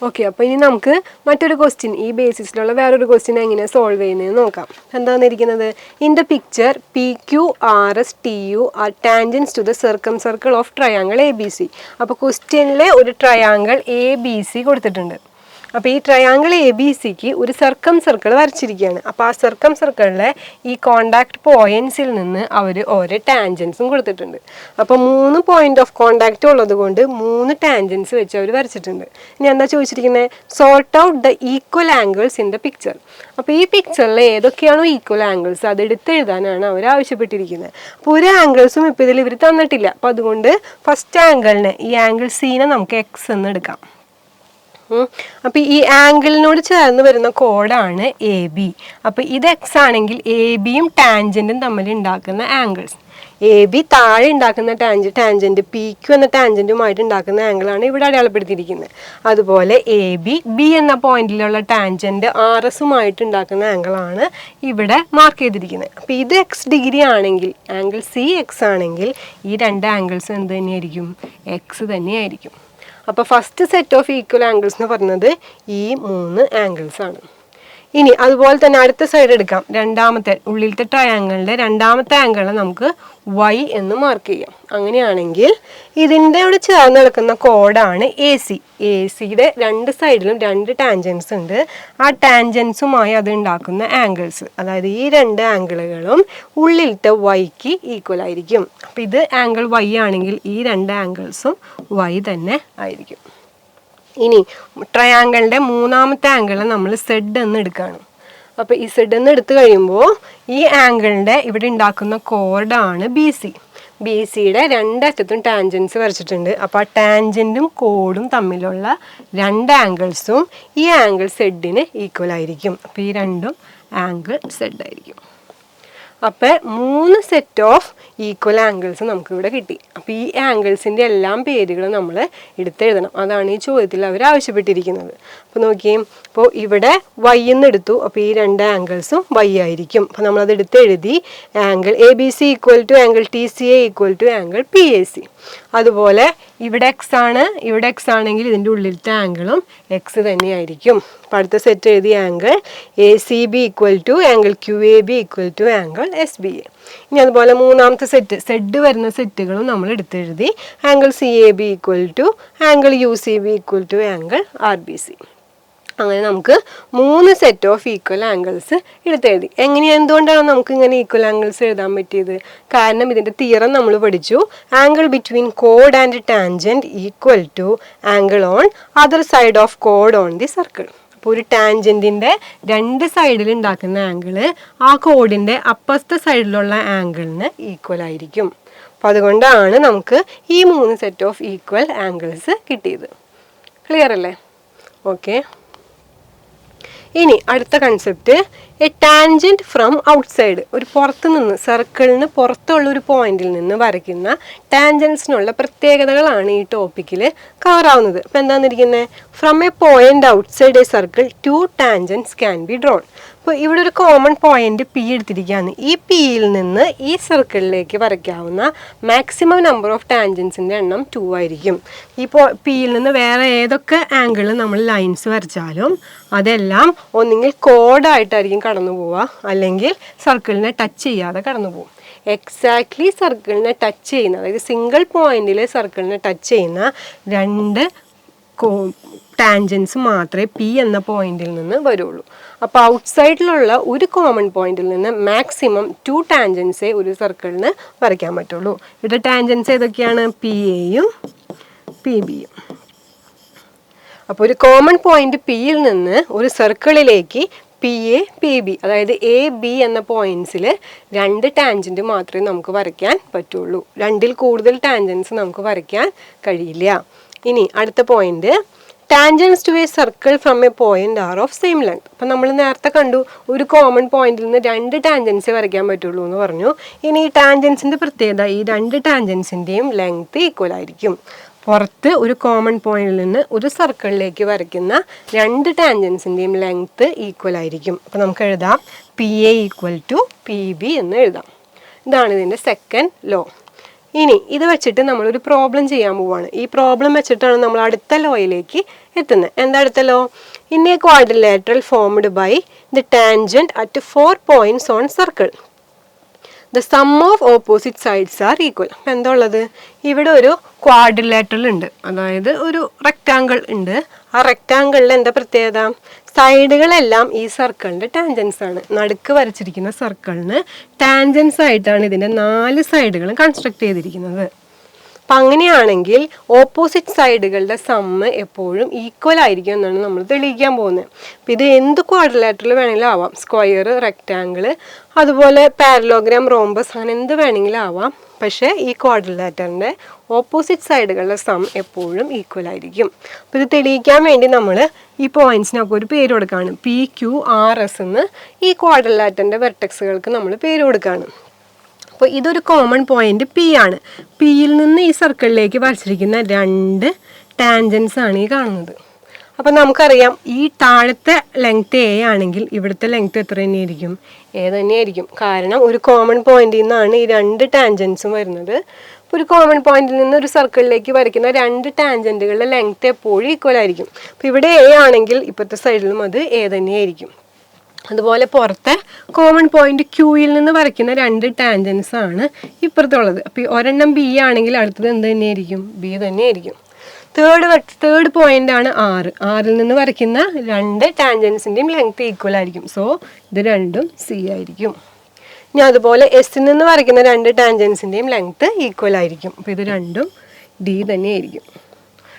Okay, അപ്പോൾ ഇനി നമുക്ക് മറ്റൊരു ക്വസ്റ്റ്യൻ, ഈ ബേസിസിലുള്ള വേറൊരു ക്വസ്റ്റ്യൻ എങ്ങനെ സോൾവ് ചെയ്യുന്നതെന്ന് നോക്കാം. എന്താണെന്നിരിക്കുന്നത്, in the picture PQRSTU are tangents to the circle of triangle ABC. അപ്പോൾ ക്വസ്റ്റ്യനിൽ ഒരു ട്രയാങ്കിൾ ABC കൊടുത്തിട്ടുണ്ട്. അപ്പോൾ ഈ ട്രയാങ്കിൾ ABCക്ക് ഒരു സർക്കിൾ വരച്ചിരിക്കുകയാണ്. അപ്പോൾ ആ സർക്കിളിലെ ഈ കോണ്ടാക്ട് പോയിന്റ്സിൽ നിന്ന് അവർ ഓരോ ടാൻജൻസും കൊടുത്തിട്ടുണ്ട്. അപ്പോൾ 3 പോയിന്റ് ഓഫ് കോണ്ടാക്റ്റ് ഉള്ളത് കൊണ്ട് 3 ടാൻജൻസ് വെച്ച് അവർ വരച്ചിട്ടുണ്ട്. ഇനി എന്താ ചോദിച്ചിരിക്കുന്നത്, sort out the equal angles in the picture. അപ്പോൾ ഈ പിക്ചറിൽ ഏതൊക്കെയാണോ ഈക്വൽ ആംഗിൾസ് അത് എടുത്തെഴുതാനാണ് അവർ ആവശ്യപ്പെട്ടിരിക്കുന്നത്. അപ്പോൾ ഒരു ആംഗിൾസും ഇപ്പോൾ ഇതിൽ ഇവർ തന്നിട്ടില്ല. അപ്പോൾ അതുകൊണ്ട് ഫസ്റ്റ് ആംഗിളിനെ, ഈ ആംഗിൾ സീനെ നമുക്ക് X എന്ന് എടുക്കാം. അപ്പോൾ ഈ ആംഗിളിനോട് ചേർന്ന് വരുന്ന കോഡാണ് AB. അപ്പോൾ ഇത് X ആണെങ്കിൽ ABയും ടാൻജൻറ്റും തമ്മിൽ ഉണ്ടാക്കുന്ന ആംഗിൾസ്, AB താഴെ ഉണ്ടാക്കുന്ന ടാൻജൻറ്റ് PQ എന്ന ടാൻജൻറ്റുമായിട്ട് ഉണ്ടാക്കുന്ന ആംഗിളാണ് ഇവിടെ അടയാളപ്പെടുത്തിയിരിക്കുന്നത്. അതുപോലെ AB B എന്ന പോയിന്റിലുള്ള ടാൻജൻറ്റ് RSുമായിട്ട് ഉണ്ടാക്കുന്ന ആംഗിളാണ് ഇവിടെ മാർക്ക് ചെയ്തിരിക്കുന്നത്. അപ്പോൾ ഇത് X ഡിഗ്രി ആണെങ്കിൽ, ആംഗിൾ C X ആണെങ്കിൽ ഈ രണ്ട് ആംഗിൾസ് എന്ത് തന്നെയായിരിക്കും, X തന്നെയായിരിക്കും. അപ്പോൾ first set of equal angles എന്ന് പറയുന്നത് ഈ 3 ആംഗിൾസ് ആണ്. ഇനി അതുപോലെ തന്നെ അടുത്ത സൈഡ് എടുക്കാം. രണ്ടാമത്തെ ഉള്ളിലത്തെ ട്രയാങ്കിളിൻ്റെ രണ്ടാമത്തെ ആംഗിളിനെ നമുക്ക് Y എന്ന് മാർക്ക് ചെയ്യാം. അങ്ങനെയാണെങ്കിൽ ഇതിൻ്റെ കൂടെ ചേർന്ന് കിടക്കുന്ന കോഡാണ് AC. ACയുടെ രണ്ട് സൈഡിലും 2 ടാൻജൻസ് ഉണ്ട്. ആ ടാൻജൻസുമായി അത് ഉണ്ടാക്കുന്ന ആംഗിൾസ്, അതായത് ഈ 2 ആംഗിളുകളും ഉള്ളിലത്തെ Yക്ക് ഈക്വൽ ആയിരിക്കും. അപ്പോൾ ഇത് ആംഗിൾ Y ആണെങ്കിൽ ഈ 2 ആംഗിൾസും Y തന്നെ ആയിരിക്കും. ഇനി ട്രയാങ്കിളിൻ്റെ മൂന്നാമത്തെ ആംഗിൾ നമ്മൾ Z എന്ന് എടുക്കുകയാണ്. അപ്പോൾ ഈ Z എന്ന് എടുത്തു കഴിയുമ്പോൾ ഈ ആംഗിളിൻ്റെ ഇവിടെ ഉണ്ടാക്കുന്ന കോഡാണ് BC. BCയുടെ രണ്ടറ്റത്തും ടാൻജൻസ് വരച്ചിട്ടുണ്ട്. അപ്പോൾ ആ ടാൻജൻറ്റും കോഡും തമ്മിലുള്ള 2 ആംഗിൾസും ഈ ആംഗിൾ സെഡിന് ഈക്വൽ ആയിരിക്കും. അപ്പോൾ ഈ രണ്ടും ആംഗിൾ Z ആയിരിക്കും. അപ്പോൾ 3 സെറ്റ് ഓഫ് ഈക്വൽ ആംഗിൾസ് നമുക്കിവിടെ കിട്ടി. അപ്പോൾ ഈ ആംഗിൾസിൻ്റെ എല്ലാം പേരുകൾ നമ്മൾ എടുത്തെഴുതണം. അതാണ് ഈ ചോദ്യത്തിൽ അവർ ആവശ്യപ്പെട്ടിരിക്കുന്നത്. അപ്പോൾ നോക്കിയേ, അപ്പോൾ ഇവിടെ Y എന്ന് എടുത്തു. അപ്പോൾ ഈ 2 ആംഗിൾസും Y ആയിരിക്കും. അപ്പോൾ നമ്മളത് എടുത്തെഴുതി. Angle ABC equal to angle TCA equal to angle PAC. അതുപോലെ ഇവിടെ X ആണ്, ഇവിടെ X ആണെങ്കിൽ ഇതിൻ്റെ ഉള്ളിലത്തെ ആംഗിളും X തന്നെയായിരിക്കും. അപ്പോൾ അടുത്ത സെറ്റ് എഴുതി angle ACB equal to angle QAB equal to angle SBA. ഇനി അതുപോലെ മൂന്നാമത്തെ സെഡ് വരുന്ന സെറ്റുകളും നമ്മൾ എടുത്തെഴുതി. Angle CAB equal to angle UCB equal to angle RBC. അങ്ങനെ നമുക്ക് 3 സെറ്റ് ഓഫ് ഈക്വൽ ആംഗിൾസ് എടുത്തെഴുതി. എന്തുകൊണ്ടാണ് നമുക്ക് ഇങ്ങനെ ഈക്വൽ ആംഗിൾസ് എഴുതാൻ പറ്റിയത്? കാരണം ഇതിൻ്റെ തിയറം നമ്മൾ പഠിച്ചു. Angle between code and tangent equal to angle on other side of code on the circle. അപ്പോൾ ഒരു ടാൻജൻറ്റിൻ്റെ 2 സൈഡിൽ ഉണ്ടാക്കുന്ന ആംഗിള് ആ കോഡിൻ്റെ അപ്പുറത്തെ സൈഡിലുള്ള ആംഗിളിന് ഈക്വൽ ആയിരിക്കും. അപ്പോൾ അതുകൊണ്ടാണ് നമുക്ക് ഈ 3 സെറ്റ് ഓഫ് ഈക്വൽ ആംഗിൾസ് കിട്ടിയത്. ക്ലിയർ അല്ലേ? ഓക്കെ. ഇനി അടുത്ത concept, A tangent from outside. ഒരു പുറത്ത് നിന്ന്, സർക്കിളിന് പുറത്തുള്ള ഒരു പോയിന്റിൽ നിന്ന് വരയ്ക്കുന്ന ടാൻജൻസിനുള്ള പ്രത്യേകതകളാണ് ഈ ടോപ്പിക്കിൽ കവർ ആവുന്നത്. അപ്പോൾ എന്താണെന്നിരിക്കുന്നത്, from a point outside a circle 2 tangents can be drawn. അപ്പോൾ ഇവിടെ ഒരു കോമൺ പോയിന്റ് P എടുത്തിരിക്കുകയാണ്. ഈ Pയിൽ നിന്ന് ഈ സർക്കിളിലേക്ക് വരയ്ക്കാവുന്ന മാക്സിമം നമ്പർ ഓഫ് ടാൻജൻസിൻ്റെ എണ്ണം 2 ആയിരിക്കും. ഈ Pയിൽ നിന്ന് വേറെ ഏതൊക്കെ ആംഗിളിൽ നമ്മൾ ലൈൻസ് വരച്ചാലും അതെല്ലാം ഒന്നുകിൽ കോഡായിട്ടായിരിക്കും കടന്നു പോവുക, അല്ലെങ്കിൽ സർക്കിളിനെ ടച്ച് ചെയ്യാതെ കടന്നു പോകും. എക്സാക്ട്ലി സർക്കിളിനെ ടച്ച് ചെയ്യുന്ന, അതായത് സിംഗിൾ പോയിന്റിൽ സർക്കിളിനെ ടച്ച് ചെയ്യുന്ന 2 ടാൻജൻസ് മാത്രമേ P എന്ന പോയിന്റിൽ നിന്ന് വരുള്ളൂ. അപ്പോൾ ഔട്ട്സൈഡിലുള്ള ഒരു കോമൺ പോയിന്റിൽ നിന്ന് മാക്സിമം 2 ടാൻജൻസേ ഒരു സർക്കിളിന് വരയ്ക്കാൻ പറ്റുള്ളൂ. ഇവിടെ ടാൻജൻസ് ഏതൊക്കെയാണ്? PAയും PBയും. അപ്പോൾ ഒരു കോമൺ പോയിന്റ് Pയിൽ നിന്ന് ഒരു സർക്കിളിലേക്ക് PA PB, അതായത് AB എന്ന പോയിന്റ്സിൽ 2 ടാൻജൻറ്റ് മാത്രമേ നമുക്ക് വരയ്ക്കാൻ പറ്റുള്ളൂ. 2ൽ കൂടുതൽ ടാൻജൻസ് നമുക്ക് വരയ്ക്കാൻ കഴിയില്ല. ഇനി അടുത്ത point, tangents to a circle from a point are of same length. അപ്പം നമ്മൾ നേരത്തെ കണ്ടു ഒരു കോമൺ പോയിന്റിൽ നിന്ന് 2 ടാൻജൻസ് വരയ്ക്കാൻ പറ്റുള്ളൂ എന്ന് പറഞ്ഞു. ഇനി ഈ ടാൻജൻസിൻ്റെ പ്രത്യേകത, ഈ 2 ടാൻജൻസിൻ്റെയും ലെങ്ത് ഈക്വൽ ആയിരിക്കും. പുറത്ത് ഒരു കോമൺ പോയിന്റിൽ നിന്ന് ഒരു സർക്കിളിലേക്ക് വരയ്ക്കുന്ന 2 ടാൻജൻസിൻ്റെയും ലെങ്ത് ഈക്വൽ ആയിരിക്കും. അപ്പോൾ നമുക്ക് എഴുതാം PA ഈക്വൽ ടു PB എന്ന് എഴുതാം. ഇതാണ് ഇതിൻ്റെ സെക്കൻഡ് ലോ. ഇനി ഇത് വെച്ചിട്ട് നമ്മളൊരു പ്രോബ്ലം ചെയ്യാൻ പോവാണ്. ഈ പ്രോബ്ലം വെച്ചിട്ടാണ് നമ്മൾ അടുത്ത ലോയിലേക്ക് എത്തുന്നത്. എന്താ അടുത്ത law? In a quadrilateral formed by the tangent at 4 points on circle the sum of opposite sides are equal. അപ്പം എന്താ ഉള്ളത്? ഇവിടെ ഒരു ക്വാഡ്രിലാറ്ററൽ ഉണ്ട്, അതായത് ഒരു റെക്റ്റാങ്കിൾ ഉണ്ട്. ആ റെക്റ്റാങ്കിളിൽ എന്താ പ്രത്യേകത? സൈഡുകളെല്ലാം ഈ സർക്കിളിൻ്റെ ടാൻജൻസ് ആണ്. നടുക്ക് വരച്ചിരിക്കുന്ന സർക്കിളിന് ടാൻജൻസ് ആയിട്ടാണ് ഇതിൻ്റെ 4 സൈഡുകളും കൺസ്ട്രക്ട് ചെയ്തിരിക്കുന്നത്. അപ്പം അങ്ങനെയാണെങ്കിൽ ഓപ്പോസിറ്റ് സൈഡുകളുടെ സമ്മ് എപ്പോഴും ഈക്വൽ ആയിരിക്കും എന്നാണ് നമ്മൾ തെളിയിക്കാൻ പോകുന്നത്. അപ്പം ഇത് എന്ത് ക്വാഡ്രിലാറ്ററൽ വേണമെങ്കിലും ആവാം, സ്ക്വയർ, റെക്റ്റാങ്കിൾ, അതുപോലെ പാരലോഗ്രാം, റോംബസ്, അങ്ങനെ എന്ത് വേണമെങ്കിലും ആവാം. പക്ഷേ ഈ ക്വാഡ്രിലാറ്ററിൻ്റെ ഓപ്പോസിറ്റ് സൈഡുകളുടെ സം എപ്പോഴും ഈക്വൽ ആയിരിക്കും. അപ്പോൾ ഇത് തെളിയിക്കാൻ വേണ്ടി നമ്മൾ ഈ പോയിന്റ്സിനൊക്കെ ഒരു പേര് കൊടുക്കുകയാണ്. PQRS എന്ന് ഈ ക്വാഡ്രിലാറ്ററിൻ്റെ വെർട്ടെക്സുകൾക്ക് നമ്മൾ പേര് കൊടുക്കുകയാണ്. അപ്പോൾ ഇതൊരു കോമൺ പോയിന്റ് P ആണ്. Pയിൽ നിന്ന് ഈ സർക്കിളിലേക്ക് വരച്ചിരിക്കുന്ന 2 ടാൻജൻസ് ആണ് ഈ കാണുന്നത്. അപ്പം നമുക്കറിയാം ഈ താഴത്തെ ലെങ്ത് A ആണെങ്കിൽ ഇവിടുത്തെ ലെങ്ത് എത്ര തന്നെയായിരിക്കും? A തന്നെയായിരിക്കും. കാരണം ഒരു കോമൺ പോയിന്റിൽ നിന്നാണ് ഈ 2 ടാൻജൻസും വരുന്നത്. അപ്പോൾ ഒരു കോമൺ പോയിന്റിൽ നിന്ന് ഒരു സർക്കിളിലേക്ക് വരയ്ക്കുന്ന 2 ടാൻജൻറ്റുകളുടെ ലെങ്ത് എപ്പോഴും ഈക്വൽ ആയിരിക്കും. അപ്പോൾ ഇവിടെ A ആണെങ്കിൽ ഇപ്പോഴത്തെ സൈഡിലും അത് A തന്നെയായിരിക്കും. അതുപോലെ പുറത്തെ കോമൺ പോയിന്റ് Qയിൽ നിന്ന് വരയ്ക്കുന്ന 2 ടാൻജൻസ് ആണ് ഇപ്പുറത്തുള്ളത്. അപ്പോൾ ഒരെണ്ണം B ആണെങ്കിൽ അടുത്തത് എന്ത് തന്നെയായിരിക്കും? B തന്നെയായിരിക്കും. തേർഡ് പോയിന്റ് ആണ് R. Rൽ നിന്ന് വരയ്ക്കുന്ന 2 ടാൻജൻസിൻ്റെയും ലെങ്ത് ഈക്വൽ ആയിരിക്കും. സോ ഇത് രണ്ടും C ആയിരിക്കും. ഇനി അതുപോലെ Sൽ നിന്ന് വരയ്ക്കുന്ന 2 ടാൻജൻസിൻ്റെയും ലെങ്ത് ഈക്വൽ ആയിരിക്കും. അപ്പോൾ ഇത് രണ്ടും D തന്നെയായിരിക്കും.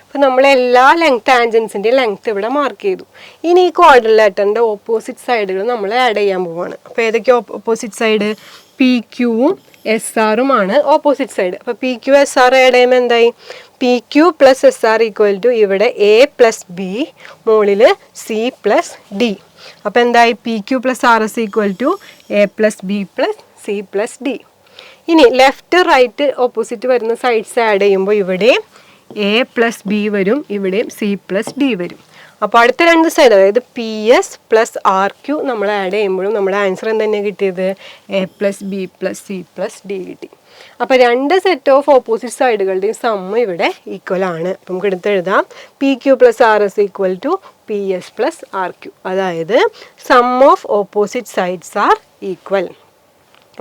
അപ്പോൾ നമ്മൾ എല്ലാ ടാൻജൻസിൻ്റെയും ലെങ്ത് ഇവിടെ മാർക്ക് ചെയ്തു. ഇനി ഈ ക്വാഡ്രിലാറ്ററിൻ്റെ ഓപ്പോസിറ്റ് സൈഡുകൾ നമ്മൾ ആഡ് ചെയ്യാൻ പോവുകയാണ്. അപ്പോൾ ഏതൊക്കെയാണ് ഓപ്പോസിറ്റ് സൈഡ്? PQവും SRുമാണ് ഓപ്പോസിറ്റ് സൈഡ്. അപ്പോൾ PQ SR ആഡ് ചെയ്യുമ്പോൾ എന്തായി? PQ + SR = ഇവിടെ A + B, മുകളിൽ C + D. അപ്പോൾ എന്തായി? PQ + RS = A + B + C + D. ഇനി ലെഫ്റ്റ് റൈറ്റ് ഓപ്പോസിറ്റ് വരുന്ന സൈഡ്സ് ആഡ് ചെയ്യുമ്പോൾ ഇവിടെ A + B വരും, ഇവിടെയും C + D വരും. അപ്പോൾ അടുത്ത 2 സൈഡ്, അതായത് PS + RQ നമ്മൾ ആഡ് ചെയ്യുമ്പോഴും നമ്മുടെ ആൻസർ എന്ത് തന്നെയാണ് കിട്ടിയത്? A + B + C + D കിട്ടി. അപ്പോൾ 2 സെറ്റ് ഓഫ് ഓപ്പോസിറ്റ് സൈഡുകളുടെയും സമ്മ് ഇവിടെ ഈക്വൽ ആണ്. അപ്പം നമുക്ക് എടുത്തെഴുതാം PQ + RS = PS + RQ. അതായത് sum of opposite sides are equal.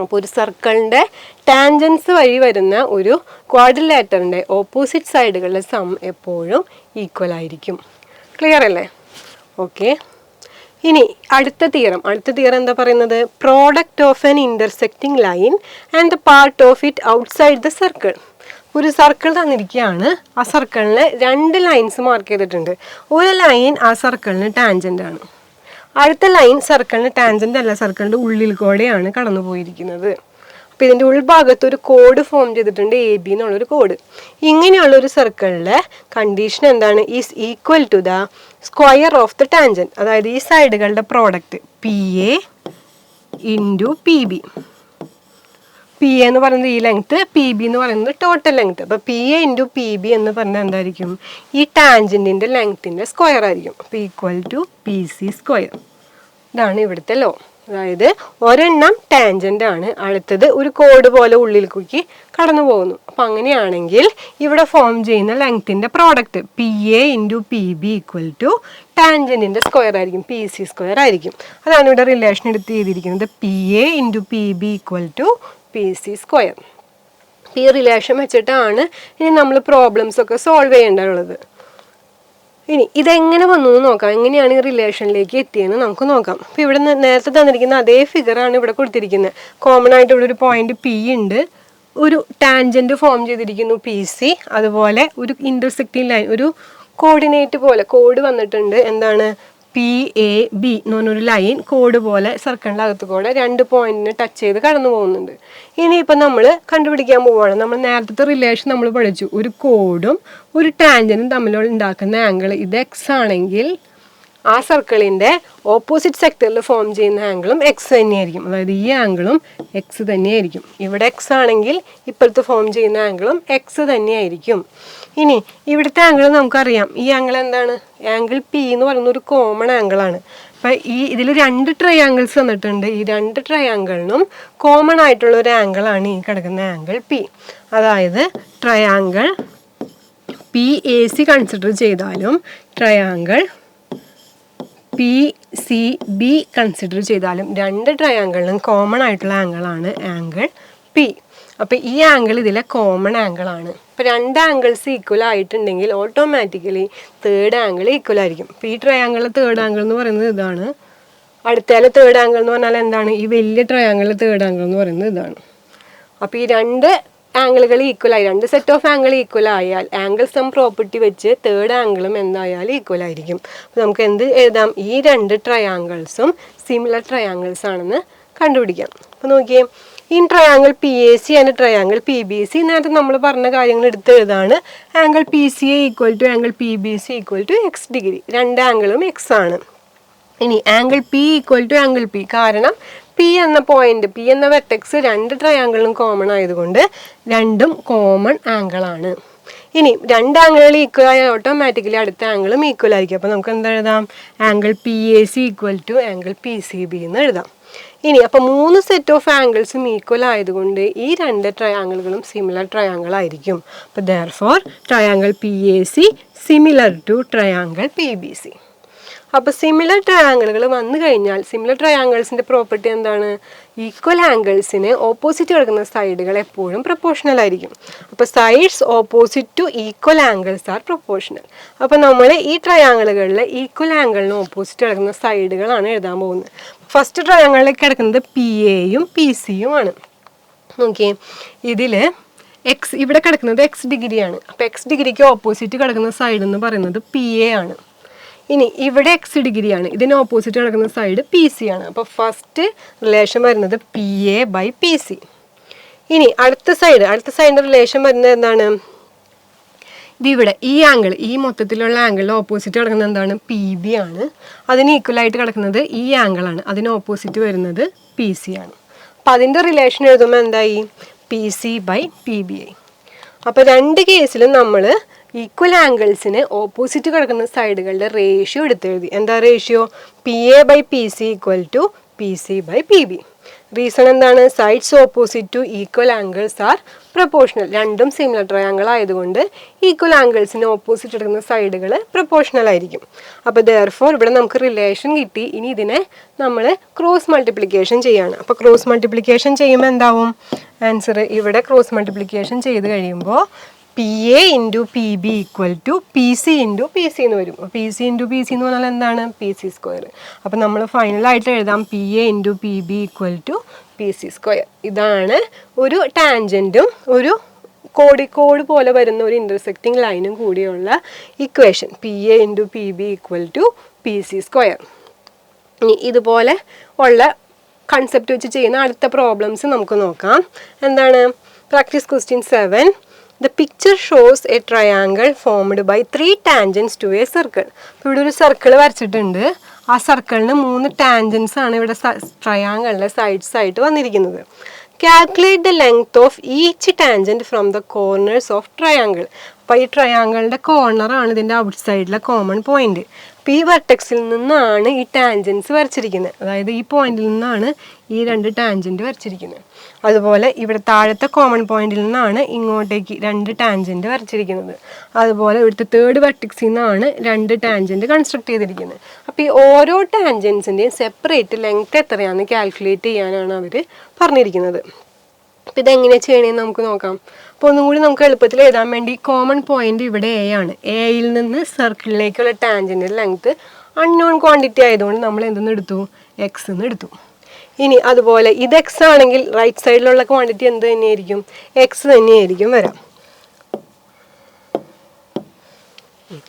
അപ്പോൾ ഒരു സർക്കിളിൻ്റെ ടാൻജൻസ് വഴി വരുന്ന ഒരു ക്വാഡ്രിലാറ്ററിൻ്റെ ഓപ്പോസിറ്റ് സൈഡുകളുടെ സം എപ്പോഴും ഈക്വൽ ആയിരിക്കും. ക്ലിയർ അല്ലേ? ഓക്കെ. ഇനി അടുത്ത തിയറം എന്താ പറയുന്നത്? Product of an intersecting line and the part of it outside the circle. ഒരു സർക്കിൾ തന്നിരിക്കുകയാണ്. ആ സർക്കിളിന് 2 ലൈൻസ് മാർക്ക് ചെയ്തിട്ടുണ്ട്. ഒരു ലൈൻ ആ സർക്കിളിന് ടാൻജൻ്റ് ആണ്. അടുത്ത ലൈൻ സർക്കിളിന് ടാൻജൻ്റ് അല്ല, സർക്കിളിൻ്റെ ഉള്ളിൽ കൂടെയാണ് കടന്നു പോയിരിക്കുന്നത്. അപ്പോൾ ഇതിൻ്റെ ഉൾഭാഗത്ത് ഒരു കോഡ് ഫോം ചെയ്തിട്ടുണ്ട്, AB എന്നുള്ളൊരു കോഡ്. ഇങ്ങനെയുള്ളൊരു സർക്കിളിലെ കണ്ടീഷൻ എന്താണ്? Is equal to the square of the tangent. അതായത് ഈ സൈഡുകളുടെ പ്രോഡക്റ്റ് PA × PB. PA എന്ന് പറയുന്നത് ഈ ലെങ്ത്ത്, PB എന്ന് പറയുന്നത് ടോട്ടൽ ലെങ്ത്ത്. അപ്പോൾ PA × PB എന്ന് പറഞ്ഞാൽ എന്തായിരിക്കും? ഈ ടാൻജൻറ്റിൻ്റെ ലെങ്ത്തിൻ്റെ സ്ക്വയർ ആയിരിക്കും. അപ്പോൾ = PC². ഇതാണ് ഇവിടുത്തെ ലോ. അതായത് ഒരെണ്ണം ടാൻജൻ്റ് ആണ്, അടുത്തത് ഒരു കോഡ് പോലെ ഉള്ളിലേക്ക് കടന്നു പോകുന്നു. അപ്പം അങ്ങനെയാണെങ്കിൽ ഇവിടെ ഫോം ചെയ്യുന്ന ലെങ്ത്തിൻ്റെ പ്രോഡക്റ്റ് PA × PB = ടാൻജൻറ്റിൻ്റെ സ്ക്വയർ ആയിരിക്കും, PC² ആയിരിക്കും. അതാണ് ഇവിടെ റിലേഷൻ എടുത്ത് ചെയ്തിരിക്കുന്നത്. PA × PB = PC². ഈ റിലേഷൻ വെച്ചിട്ടാണ് ഇനി നമ്മൾ പ്രോബ്ലംസ് ഒക്കെ സോൾവ് ചെയ്യേണ്ടതുള്ളത്. ഇനി ഇതെങ്ങനെ വന്നു എന്ന് നോക്കാം. എങ്ങനെയാണ് ഈ റിലേഷനിലേക്ക് എത്തിയെന്ന് നമുക്ക് നോക്കാം. അപ്പോൾ ഇവിടെ നേരത്തെ തന്നിരിക്കുന്ന അതേ ഫിഗറാണ് ഇവിടെ കൊടുത്തിരിക്കുന്നത്. കോമൺ ആയിട്ട് ഇവിടെ ഒരു പോയിന്റ് P ഉണ്ട്, ഒരു ടാൻജൻറ്റ് ഫോം ചെയ്തിരിക്കുന്നു PC, അതുപോലെ ഒരു ഇൻ്റർസെക്റ്റിംഗ് ലൈൻ, ഒരു കോർഡിനേറ്റ് പോലെ കോഡ് വന്നിട്ടുണ്ട്. എന്താണ്? PAB എന്ന് പറഞ്ഞൊരു ലൈൻ കോഡ് പോലെ സർക്കിളിൻ്റെ അകത്ത് കൂടെ 2 പോയിന്റിനെ ടച്ച് ചെയ്ത് കടന്നു പോകുന്നുണ്ട്. ഇനിയിപ്പോൾ നമ്മൾ കണ്ടുപിടിക്കാൻ പോവുകയാണ്. നമ്മൾ നേരത്തെ റിലേഷൻ നമ്മൾ പഠിച്ചു, ഒരു കോഡും ഒരു ടാൻജൻറ്റും തമ്മിലുള്ള ഉണ്ടാക്കുന്ന ആംഗിൾ ഇത് X ആണെങ്കിൽ ആ സർക്കിളിൻ്റെ ഓപ്പോസിറ്റ് സെക്ടറിൽ ഫോം ചെയ്യുന്ന ആംഗിളും X തന്നെയായിരിക്കും. അതായത് ഈ ആംഗിളും X തന്നെയായിരിക്കും. ഇവിടെ X ആണെങ്കിൽ ഇപ്പോഴത്തെ ഫോം ചെയ്യുന്ന ആംഗിളും X തന്നെയായിരിക്കും. ഇനി ഇവിടുത്തെ ആംഗിൾ നമുക്കറിയാം. ഈ ആംഗിൾ എന്താണ്? ആംഗിൾ P എന്ന് പറയുന്ന ഒരു കോമൺ ആംഗിളാണ്. അപ്പം ഇതിൽ 2 ട്രയാങ്കിൾസ് തന്നിട്ടുണ്ട്. ഈ 2 ട്രയാങ്കിളിനും കോമൺ ആയിട്ടുള്ള ഒരു ആംഗിളാണ് ഈ കിടക്കുന്ന ആംഗിൾ പി. അതായത് triangle P A C consider ചെയ്താലും triangle P C B consider ചെയ്താലും 2 ട്രയാങ്കിളിനും കോമൺ ആയിട്ടുള്ള ആംഗിളാണ് ആംഗിൾ പി. അപ്പോൾ ഈ ആംഗിൾ ഇതിലെ കോമൺ ആംഗിളാണ്. ഇപ്പോൾ 2 ആംഗിൾസ് ഈക്വൽ ആയിട്ടുണ്ടെങ്കിൽ ഓട്ടോമാറ്റിക്കലി തേർഡ് ആംഗിൾ ഈക്വൽ ആയിരിക്കും. ഇപ്പോൾ ഈ ട്രയാങ്കിളിലെ തേർഡ് ആംഗിൾ എന്ന് പറയുന്നത് ഇതാണ്. അടുത്തതിലെ തേർഡ് ആംഗിൾ എന്ന് പറഞ്ഞാൽ എന്താണ്? ഈ വലിയ ട്രയാങ്കിളിലെ തേർഡ് ആംഗിൾ എന്ന് പറയുന്നത് ഇതാണ്. അപ്പോൾ ഈ 2 ആംഗിളുകൾ ഈക്വലായി, 2 സെറ്റ് ഓഫ് ആംഗിൾ ഈക്വൽ ആയാൽ ആംഗിൾ സം പ്രോപ്പർട്ടി വെച്ച് തേർഡ് ആംഗിളും എന്തായാലും ഈക്വൽ ആയിരിക്കും. അപ്പോൾ നമുക്ക് എന്ത് എഴുതാം? ഈ 2 ട്രയാങ്കിൾസും സിമിലർ ട്രയാങ്കിൾസ് ആണെന്ന് കണ്ടുപിടിക്കാം. അപ്പോൾ നോക്കിയേ, in triangle P A C and triangle P B C, നേരത്തെ നമ്മൾ പറഞ്ഞ കാര്യങ്ങൾ എടുത്ത് എഴുതാണ്. Angle P C A equal to angle P B C equal to x degree. 2 ആംഗിളും എക്സ് ആണ്. ഇനി angle P equal to angle P, കാരണം പി എന്ന പോയിന്റ്, പി എന്ന വെർട്ടെക്സ് 2 ട്രയാങ്കിളിനും കോമൺ ആയതുകൊണ്ട് 2ഉം കോമൺ ആംഗിളാണ്. ഇനി 2 ആംഗിളുകൾ ഈക്വൽ ആയാൽ ഓട്ടോമാറ്റിക്കലി അടുത്ത ആംഗിളും ഈക്വൽ ആയിരിക്കും. അപ്പോൾ നമുക്ക് എന്താ എഴുതാം? Angle P A C equal to angle P C B എന്ന് എഴുതാം. ഇനി അപ്പോൾ 3 സെറ്റ് ഓഫ് ആംഗിൾസും ഈക്വൽ ആയതുകൊണ്ട് ഈ 2 ട്രയാങ്കിളുകളും സിമിലർ ട്രയാങ്കിൾ ആയിരിക്കും. അപ്പോൾ therefore triangle P A C similar to triangle P B C. അപ്പോൾ സിമിലർ ട്രയാങ്കിളുകൾ വന്നു കഴിഞ്ഞാൽ സിമിലർ ട്രയാങ്കിൾസിൻ്റെ പ്രോപ്പർട്ടി എന്താണ്? ഈക്വൽ ആംഗിൾസിന് ഓപ്പോസിറ്റ് കിടക്കുന്ന സൈഡുകൾ എപ്പോഴും പ്രൊപ്പോർഷണൽ ആയിരിക്കും. അപ്പോൾ sides opposite to equal angles are proportional. അപ്പോൾ നമ്മൾ ഈ ട്രയാങ്കിളുകളിൽ ഈക്വൽ ആംഗിളിന് ഓപ്പോസിറ്റ് കിടക്കുന്ന സൈഡുകളാണ് എഴുതാൻ പോകുന്നത്. ഫസ്റ്റ് ട്രയാങ്കിളിലേക്ക് കിടക്കുന്നത് പി എയും പി സിയും ആണ്. ഓക്കെ, ഇതിൽ എക്സ് ഇവിടെ കിടക്കുന്നത് എക്സ് ഡിഗ്രിയാണ്. അപ്പോൾ എക്സ് ഡിഗ്രിക്ക് ഓപ്പോസിറ്റ് കിടക്കുന്ന സൈഡ് എന്ന് പറയുന്നത് പി എ ആണ്. ഇനി ഇവിടെ എക്സ് ഡിഗ്രിയാണ്, ഇതിന് ഓപ്പോസിറ്റ് കിടക്കുന്ന സൈഡ് പി സി ആണ്. അപ്പോൾ ഫസ്റ്റ് റിലേഷൻ വരുന്നത് P A by P C. ഇനി അടുത്ത സൈഡിൻ്റെ റിലേഷൻ വരുന്നത് എന്താണ്? ഇതിവിടെ ഈ ആംഗിൾ, ഈ മൊത്തത്തിലുള്ള ആംഗിളിന് ഓപ്പോസിറ്റ് കിടക്കുന്നത് എന്താണ്? പി ബി ആണ്. അതിന് ഈക്വലായിട്ട് കിടക്കുന്നത് ഈ ആംഗിളാണ്, അതിന് ഓപ്പോസിറ്റ് വരുന്നത് പി സി ആണ്. അപ്പം അതിൻ്റെ റിലേഷൻ എഴുതുമ്പോൾ എന്തായി? P C by P B ആയി. അപ്പോൾ 2 കേസിലും നമ്മൾ ഈക്വൽ ആംഗിൾസിന് ഓപ്പോസിറ്റ് കിടക്കുന്ന സൈഡുകളുടെ റേഷ്യോ എടുത്തെഴുതി. എന്താ ratio? P A by P C equal to P C by P B. Reason എന്താണ്? Sides opposite to equal angles are proportional. 2ഉം സിമിലർ ട്രയാങ്കിൾ ആയതുകൊണ്ട് ഈക്വൽ ആംഗിൾസിന് ഓപ്പോസിറ്റ് കിടക്കുന്ന സൈഡുകൾ പ്രൊപ്പോർഷണൽ ആയിരിക്കും. അപ്പോൾ ദെയർഫോർ ഇവിടെ നമുക്ക് റിലേഷൻ കിട്ടി. ഇനി ഇതിനെ നമ്മൾ ക്രോസ് മൾട്ടിപ്ലിക്കേഷൻ ചെയ്യാണ്. അപ്പോൾ ക്രോസ് മൾട്ടിപ്ലിക്കേഷൻ ചെയ്യുമ്പോൾ എന്താവും ആൻസർ? ഇവിടെ ക്രോസ് മൾട്ടിപ്ലിക്കേഷൻ ചെയ്ത് കഴിയുമ്പോൾ P A into P B equal to P C into P C എന്ന് വരും. P C into P C എന്ന് പറഞ്ഞാൽ എന്താണ്? P C square. അപ്പോൾ നമ്മൾ ഫൈനലായിട്ട് എഴുതാം P A into P B equal to P C square. ഇതാണ് ഒരു ടാൻജൻറ്റും ഒരു കോഡ് പോലെ വരുന്ന ഒരു ഇൻ്റർസെക്റ്റിംഗ് ലൈനും കൂടിയുള്ള equation. P A into P B equal to P C square. ഇനി ഇതുപോലെ ഉള്ള കൺസെപ്റ്റ് വെച്ച് ചെയ്യുന്ന അടുത്ത പ്രോബ്ലംസ് നമുക്ക് നോക്കാം. എന്താണ്? Practice question 7. The picture shows a triangle formed by 3 tangents to a circle. അപ്പോൾ ഇവിടെ ഒരു സർക്കിൾ വരച്ചിട്ടുണ്ട്. ആ സർക്കിളിന് 3 ടാൻജൻസ് ആണ് ഇവിടെ ട്രയാങ്കിളിൻ്റെ സൈഡ്സ് ആയിട്ട് വന്നിരിക്കുന്നത്. Calculate the length of each tangent from the corners of triangle. അപ്പോൾ ഈ ട്രയാങ്കിളിൻ്റെ കോർണറാണ് ഇതിൻ്റെ ഔട്ട് സൈഡിലെ കോമൺ പോയിന്റ്. അപ്പോൾ ഈ വെർട്ടെക്സിൽ നിന്നാണ് ഈ ടാൻജൻസ് വരച്ചിരിക്കുന്നത്. അതായത് ഈ പോയിന്റിൽ നിന്നാണ് ഈ 2 ടാൻജൻറ്റ് വരച്ചിരിക്കുന്നത്. അതുപോലെ ഇവിടെ താഴത്തെ കോമൺ പോയിന്റിൽ നിന്നാണ് ഇങ്ങോട്ടേക്ക് 2 ടാൻജൻറ്റ് വരച്ചിരിക്കുന്നത്. അതുപോലെ ഇവിടുത്തെ തേർഡ് വെർട്ടെക്സിൽ നിന്നാണ് 2 ടാൻജൻറ്റ് കൺസ്ട്രക്ട് ചെയ്തിരിക്കുന്നത്. അപ്പോൾ ഈ ഓരോ ടാൻജൻസിൻ്റെയും സെപ്പറേറ്റ് ലെങ്ത് എത്രയാണെന്ന് കാൽക്കുലേറ്റ് ചെയ്യാനാണ് അവർ പറഞ്ഞിരിക്കുന്നത്. അപ്പോൾ ഇതെങ്ങനെയാണ് ചെയ്യണമെന്ന് നമുക്ക് നോക്കാം. അപ്പോൾ ഒന്നും കൂടി നമുക്ക് എളുപ്പത്തിൽ എഴുതാൻ വേണ്ടി കോമൺ പോയിന്റ് ഇവിടെ എ ആണ്. എയിൽ നിന്ന് സർക്കിളിലേക്കുള്ള ടാൻജൻറ്റിൻ്റെ ലെങ്ത് അൺനോൺ ക്വാണ്ടിറ്റി ആയതുകൊണ്ട് നമ്മൾ എന്തെന്ന് എടുത്തു? എക്സ് എന്ന് എടുത്തു. ഇനി അതുപോലെ ഇത് എക്സ് ആണെങ്കിൽ റൈറ്റ് സൈഡിലുള്ള ക്വാണ്ടിറ്റി എന്ത് തന്നെയായിരിക്കും? എക്സ് തന്നെയായിരിക്കും വരാം.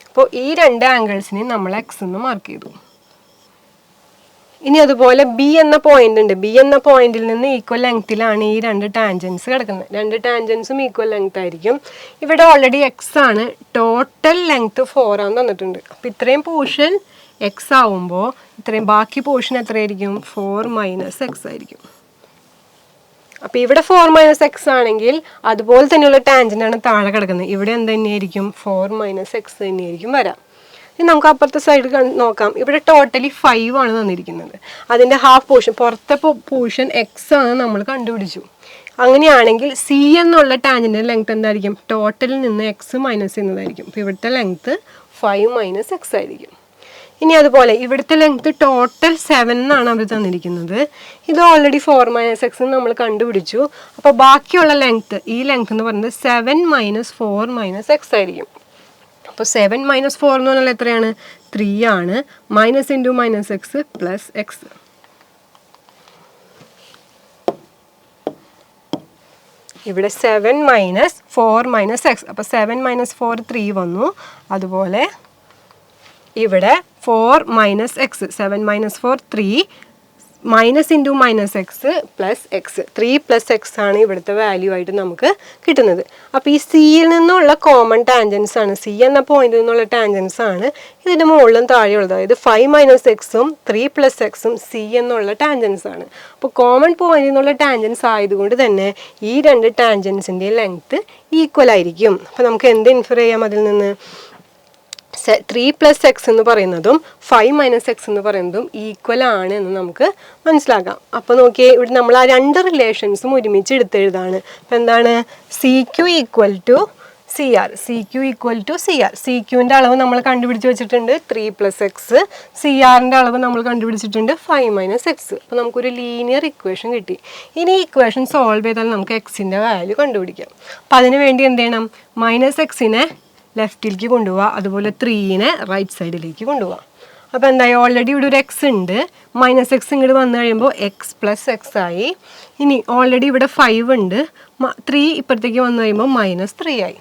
അപ്പോൾ ഈ 2 ആംഗിൾസിനെ നമ്മൾ എക്സ് എന്ന് മാർക്ക് ചെയ്തു. ഇനി അതുപോലെ ബി എന്ന പോയിന്റ് ഉണ്ട്. ബി എന്ന പോയിന്റിൽ നിന്ന് ഈക്വൽ ലെങ്ത്തിലാണ് ഈ 2 ടാൻജൻസ് കിടക്കുന്നത്. 2 ടാൻജൻസും ഈക്വൽ ലെങ്ത് ആയിരിക്കും. ഇവിടെ ഓൾറെഡി എക്സ് ആണ്, ടോട്ടൽ ലെങ്ത് 4 ആണെന്ന് തന്നിട്ടുണ്ട്. അപ്പോൾ ഇത്രയും പോർഷൻ എക്സ് ആവുമ്പോൾ ഇത്രയും ബാക്കി പോർഷൻ എത്രയായിരിക്കും? 4 മൈനസ് എക്സ് ആയിരിക്കും. അപ്പോൾ ഇവിടെ 4 മൈനസ് എക്സ് ആണെങ്കിൽ അതുപോലെ തന്നെയുള്ള ടാൻജൻ്റാണ് താഴെ കിടക്കുന്നത്. ഇവിടെ എന്ത് തന്നെയായിരിക്കും? 4 മൈനസ് എക്സ് തന്നെയായിരിക്കും വരാം. ഇനി നമുക്ക് അപ്പുറത്തെ സൈഡ് നോക്കാം. ഇവിടെ ടോട്ടലി 5 ആണ് തന്നിരിക്കുന്നത്. അതിൻ്റെ ഹാഫ് പോർഷൻ, പുറത്തെ പോർഷൻ എക്സ് ആണ് നമ്മൾ കണ്ടുപിടിച്ചു. അങ്ങനെയാണെങ്കിൽ സി എന്നുള്ള ടാൻജൻറ്റിൻ്റെ ലെങ്ത് എന്തായിരിക്കും? ടോട്ടലിൽ നിന്ന് എക്സ് മൈനസ് ചെയ്യുന്നതായിരിക്കും. അപ്പോൾ ഇവിടുത്തെ ലെങ്ത് 5 മൈനസ് എക്സ് ആയിരിക്കും. ഇനി അതുപോലെ ഇവിടുത്തെ ലെങ്ത് ടോട്ടൽ 7 എന്നാണ് അവർ തന്നിരിക്കുന്നത്. ഇത് ഓൾറെഡി 4 മൈനസ് എക്സ് നമ്മൾ കണ്ടുപിടിച്ചു. അപ്പോൾ ബാക്കിയുള്ള ലെങ്ത്, ഈ ലെങ്ത് എന്ന് പറയുന്നത് 7 മൈനസ് 4 മൈനസ് എക്സ് ആയിരിക്കും. അപ്പോൾ 7 മൈനസ് 4 എന്ന് പറഞ്ഞാൽ എത്രയാണ്? 3 ആണ്. Minus into minus X plus X. ഇവിടെ 7 മൈനസ് 4 മൈനസ് എക്സ്. അപ്പോൾ 7 മൈനസ് 4 3 വന്നു. അതുപോലെ ഇവിടെ 4 minus X, 7 minus 4 3 minus into minus X plus X. 3 plus X ആണ് ഇവിടുത്തെ വാല്യൂ ആയിട്ട് നമുക്ക് കിട്ടുന്നത്. അപ്പോൾ ഈ സിയിൽ നിന്നുള്ള കോമൺ ടാൻജൻസ് ആണ്, സി എന്ന പോയിന്റിൽ നിന്നുള്ള ടാൻജൻസ് ആണ് ഇതിൻ്റെ മുകളിലും താഴെയുള്ളത്. അതായത് 5 മൈനസ് എക്സും 3 പ്ലസ് എക്സും സി എന്നുള്ള ടാൻജൻസ് ആണ്. അപ്പോൾ കോമൺ പോയിന്റിൽ നിന്നുള്ള ടാൻജൻസ് ആയതുകൊണ്ട് തന്നെ ഈ രണ്ട് ടാൻജൻസിൻ്റെ ലെങ്ത്ത് ഈക്വൽ ആയിരിക്കും. അപ്പോൾ നമുക്ക് എന്ത് ഇൻഫർ ചെയ്യാം അതിൽ നിന്ന്? 3 പ്ലസ് എക്സ് എന്ന് പറയുന്നതും 5 മൈനസ് എക്സ് എന്ന് പറയുന്നതും ഈക്വൽ ആണ് എന്ന് നമുക്ക് മനസ്സിലാക്കാം. അപ്പോൾ നോക്കിയേ, ഇവിടെ നമ്മൾ ആ രണ്ട് റിലേഷൻസും ഒരുമിച്ച് എടുത്തെഴുതാണ്. അപ്പോൾ എന്താണ്? C Q equal to C R. C Q equal to C R. C ക്യുവിൻ്റെ അളവ് നമ്മൾ കണ്ടുപിടിച്ച് വെച്ചിട്ടുണ്ട് 3 പ്ലസ് എക്സ്. സി ആറിൻ്റെ അളവ് നമ്മൾ കണ്ടുപിടിച്ചിട്ടുണ്ട് 5 മൈനസ് എക്സ്. അപ്പോൾ നമുക്കൊരു ലീനിയർ ഇക്വേഷൻ കിട്ടി. ഇനി ഈ ഇക്വേഷൻ സോൾവ് ചെയ്താൽ നമുക്ക് എക്സിൻ്റെ വാല്യൂ കണ്ടുപിടിക്കാം. അപ്പോൾ അതിന് വേണ്ടി എന്ത് ചെയ്യണം? മൈനസ് എക്സിനെ ലെഫ്റ്റിലേക്ക് കൊണ്ടുപോവുക, അതുപോലെ 3നെ റൈറ്റ് സൈഡിലേക്ക് കൊണ്ടുപോവുക. അപ്പോൾ എന്തായി? ഓൾറെഡി ഇവിടെ ഒരു എക്സ് ഉണ്ട്. മൈനസ് എക്സ് ഇങ്ങോട്ട് വന്നു കഴിയുമ്പോൾ എക്സ് പ്ലസ് എക്സ് ആയി. ഇനി ഓൾറെഡി ഇവിടെ 5 ഉണ്ട്. 3 ഇപ്പുറത്തേക്ക് വന്നു കഴിയുമ്പോൾ മൈനസ് 3 ആയി.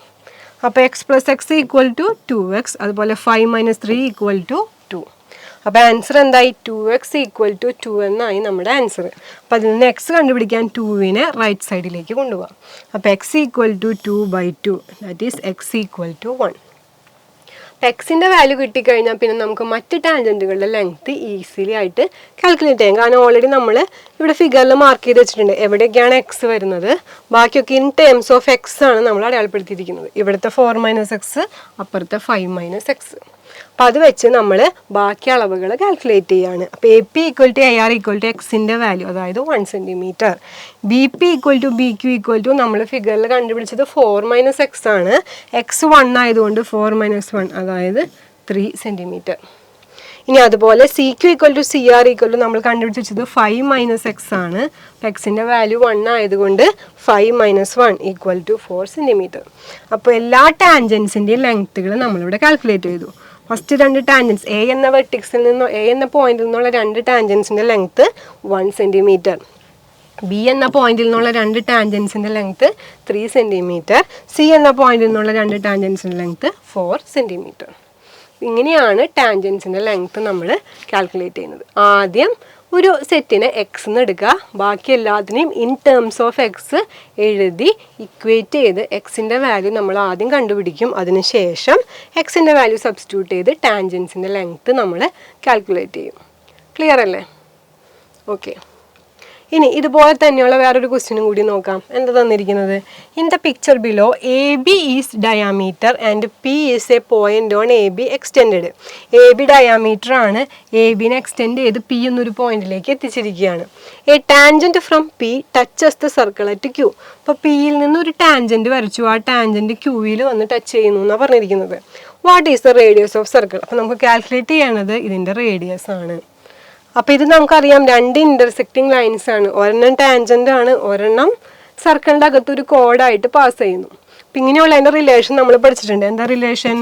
അപ്പോൾ x plus x equal to 2x, അതുപോലെ 5 മൈനസ് 3 ഈക്വൽ ടു 2. അപ്പോൾ ആൻസർ എന്തായി? 2x ഈക്വൽ ടു 2 എന്നായി നമ്മുടെ ആൻസർ. അപ്പോൾ അതിൽ നിന്ന് എക്സ് കണ്ടുപിടിക്കാൻ 2നെ റൈറ്റ് സൈഡിലേക്ക് കൊണ്ടുപോകാം. അപ്പോൾ x equal to 2/2, that is x equal to 1. അപ്പോൾ എക്സിൻ്റെ വാല്യൂ കിട്ടിക്കഴിഞ്ഞാൽ പിന്നെ നമുക്ക് മറ്റ് ടാൻജൻറ്റുകളുടെ ലെങ്ത്ത് ഈസിലി ആയിട്ട് കാൽക്കുലേറ്റ് ചെയ്യാം. കാരണം ഓൾറെഡി നമ്മൾ ഇവിടെ ഫിഗറിൽ മാർക്ക് ചെയ്ത് വെച്ചിട്ടുണ്ട് എവിടെയൊക്കെയാണ് എക്സ് വരുന്നത്. ബാക്കിയൊക്കെ ഇൻ ടേംസ് ഓഫ് എക്സ് ആണ് നമ്മൾ അടയാളപ്പെടുത്തിയിരിക്കുന്നത്. ഇവിടുത്തെ 4 മൈനസ് എക്സ്, അപ്പുറത്തെ 5 മൈനസ് എക്സ്. അപ്പോൾ അത് വെച്ച് നമ്മൾ ബാക്കി അളവുകൾ കാൽക്കുലേറ്റ് ചെയ്യുകയാണ്. അപ്പോൾ A P equal to A R equal to എക്സിൻ്റെ വാല്യൂ, അതായത് 1 centimetre. B P equal to B Q equal to നമ്മൾ ഫിഗറിൽ കണ്ടുപിടിച്ചത് 4 മൈനസ് എക്സ് ആണ്. എക്സ് 1 ആയതുകൊണ്ട് 4 മൈനസ് 1, അതായത് 3 സെൻറ്റിമീറ്റർ. ഇനി അതുപോലെ C Q equal to C R equal to നമ്മൾ കണ്ടുപിടിച്ചത് 5 മൈനസ് എക്സ് ആണ്. എക്സിൻ്റെ വാല്യൂ 1 ആയതുകൊണ്ട് 5 മൈനസ് 1 ഈക്വൽ ടു 4 സെൻറ്റിമീറ്റർ. അപ്പോൾ എല്ലാ ടാൻജൻസിൻ്റെയും ലെങ്ത്തുകൾ നമ്മളിവിടെ കാൽക്കുലേറ്റ് ചെയ്തു. ഫസ്റ്റ് രണ്ട് ടാൻജൻസ്, എ എന്ന വെർട്ടിക്സിൽ നിന്നോ എ എന്ന പോയിന്റിൽ നിന്നുള്ള രണ്ട് ടാൻജൻസിൻ്റെ ലെങ്ത്ത് 1 സെൻറ്റിമീറ്റർ. ബി എന്ന പോയിന്റിൽ നിന്നുള്ള രണ്ട് ടാൻജൻസിൻ്റെ ലെങ്ത്ത് 3 സെൻറ്റിമീറ്റർ. സി എന്ന പോയിന്റിൽ നിന്നുള്ള രണ്ട് ടാൻജൻസിൻ്റെ ലെങ്ത്ത് 4 സെൻറ്റിമീറ്റർ. ഇങ്ങനെയാണ് ടാൻജൻസിൻ്റെ ലെങ്ത്ത് നമ്മൾ കാൽക്കുലേറ്റ് ചെയ്യുന്നത്. ആദ്യം ഒരു സെറ്റിനെ എക്സ് എന്ന് എടുക്കുക, ബാക്കി എല്ലാത്തിനെയും ഇൻ ടേംസ് ഓഫ് എക്സ് എഴുതി ഇക്വേറ്റ് ചെയ്ത് എക്സിൻ്റെ വാല്യൂ നമ്മൾ ആദ്യം കണ്ടുപിടിക്കും. അതിനുശേഷം എക്സിൻ്റെ വാല്യൂ സബ്സ്റ്റിറ്റ്യൂട്ട് ചെയ്ത് ടാൻജൻസിൻ്റെ ലെങ്ത്ത് നമ്മൾ കാൽക്കുലേറ്റ് ചെയ്യും. ക്ലിയർ അല്ലേ? ഓക്കെ. ഇനി ഇതുപോലെ തന്നെയുള്ള വേറൊരു ക്വസ്റ്റ്യനും കൂടി നോക്കാം. എന്താ തന്നിരിക്കുന്നത്? In the picture below A B is diameter and P is a point on A B extend. A B diameter ആണ്, എ ബിനെ എക്സ്റ്റെൻഡ് ചെയ്ത് പി എന്നൊരു പോയിന്റിലേക്ക് എത്തിച്ചിരിക്കുകയാണ്. A tangent from P touches the circle at Q. അപ്പോൾ പിയിൽ നിന്ന് ഒരു ടാൻജൻറ്റ് വരച്ചു, ആ ടാൻജൻറ്റ് ക്യൂവിൽ വന്ന് ടച്ച് ചെയ്യുന്നു എന്നാണ് പറഞ്ഞിരിക്കുന്നത്. What is the radius of circle? അപ്പോൾ നമുക്ക് കാൽക്കുലേറ്റ് ചെയ്യണത് ഇതിൻ്റെ റേഡിയസ് ആണ്. അപ്പോൾ ഇത് നമുക്കറിയാം, രണ്ട് ഇൻ്റർസെക്റ്റിംഗ് ലൈൻസ് ആണ്. ഒരെണ്ണം ടാൻജൻ്റ് ആണ്, ഒരെണ്ണം സർക്കിളിൻ്റെ അകത്തൊരു കോഡായിട്ട് പാസ് ചെയ്യുന്നു. അപ്പം ഇങ്ങനെയുള്ള അതിൻ്റെ റിലേഷൻ നമ്മൾ പഠിച്ചിട്ടുണ്ട്. എന്താ relation?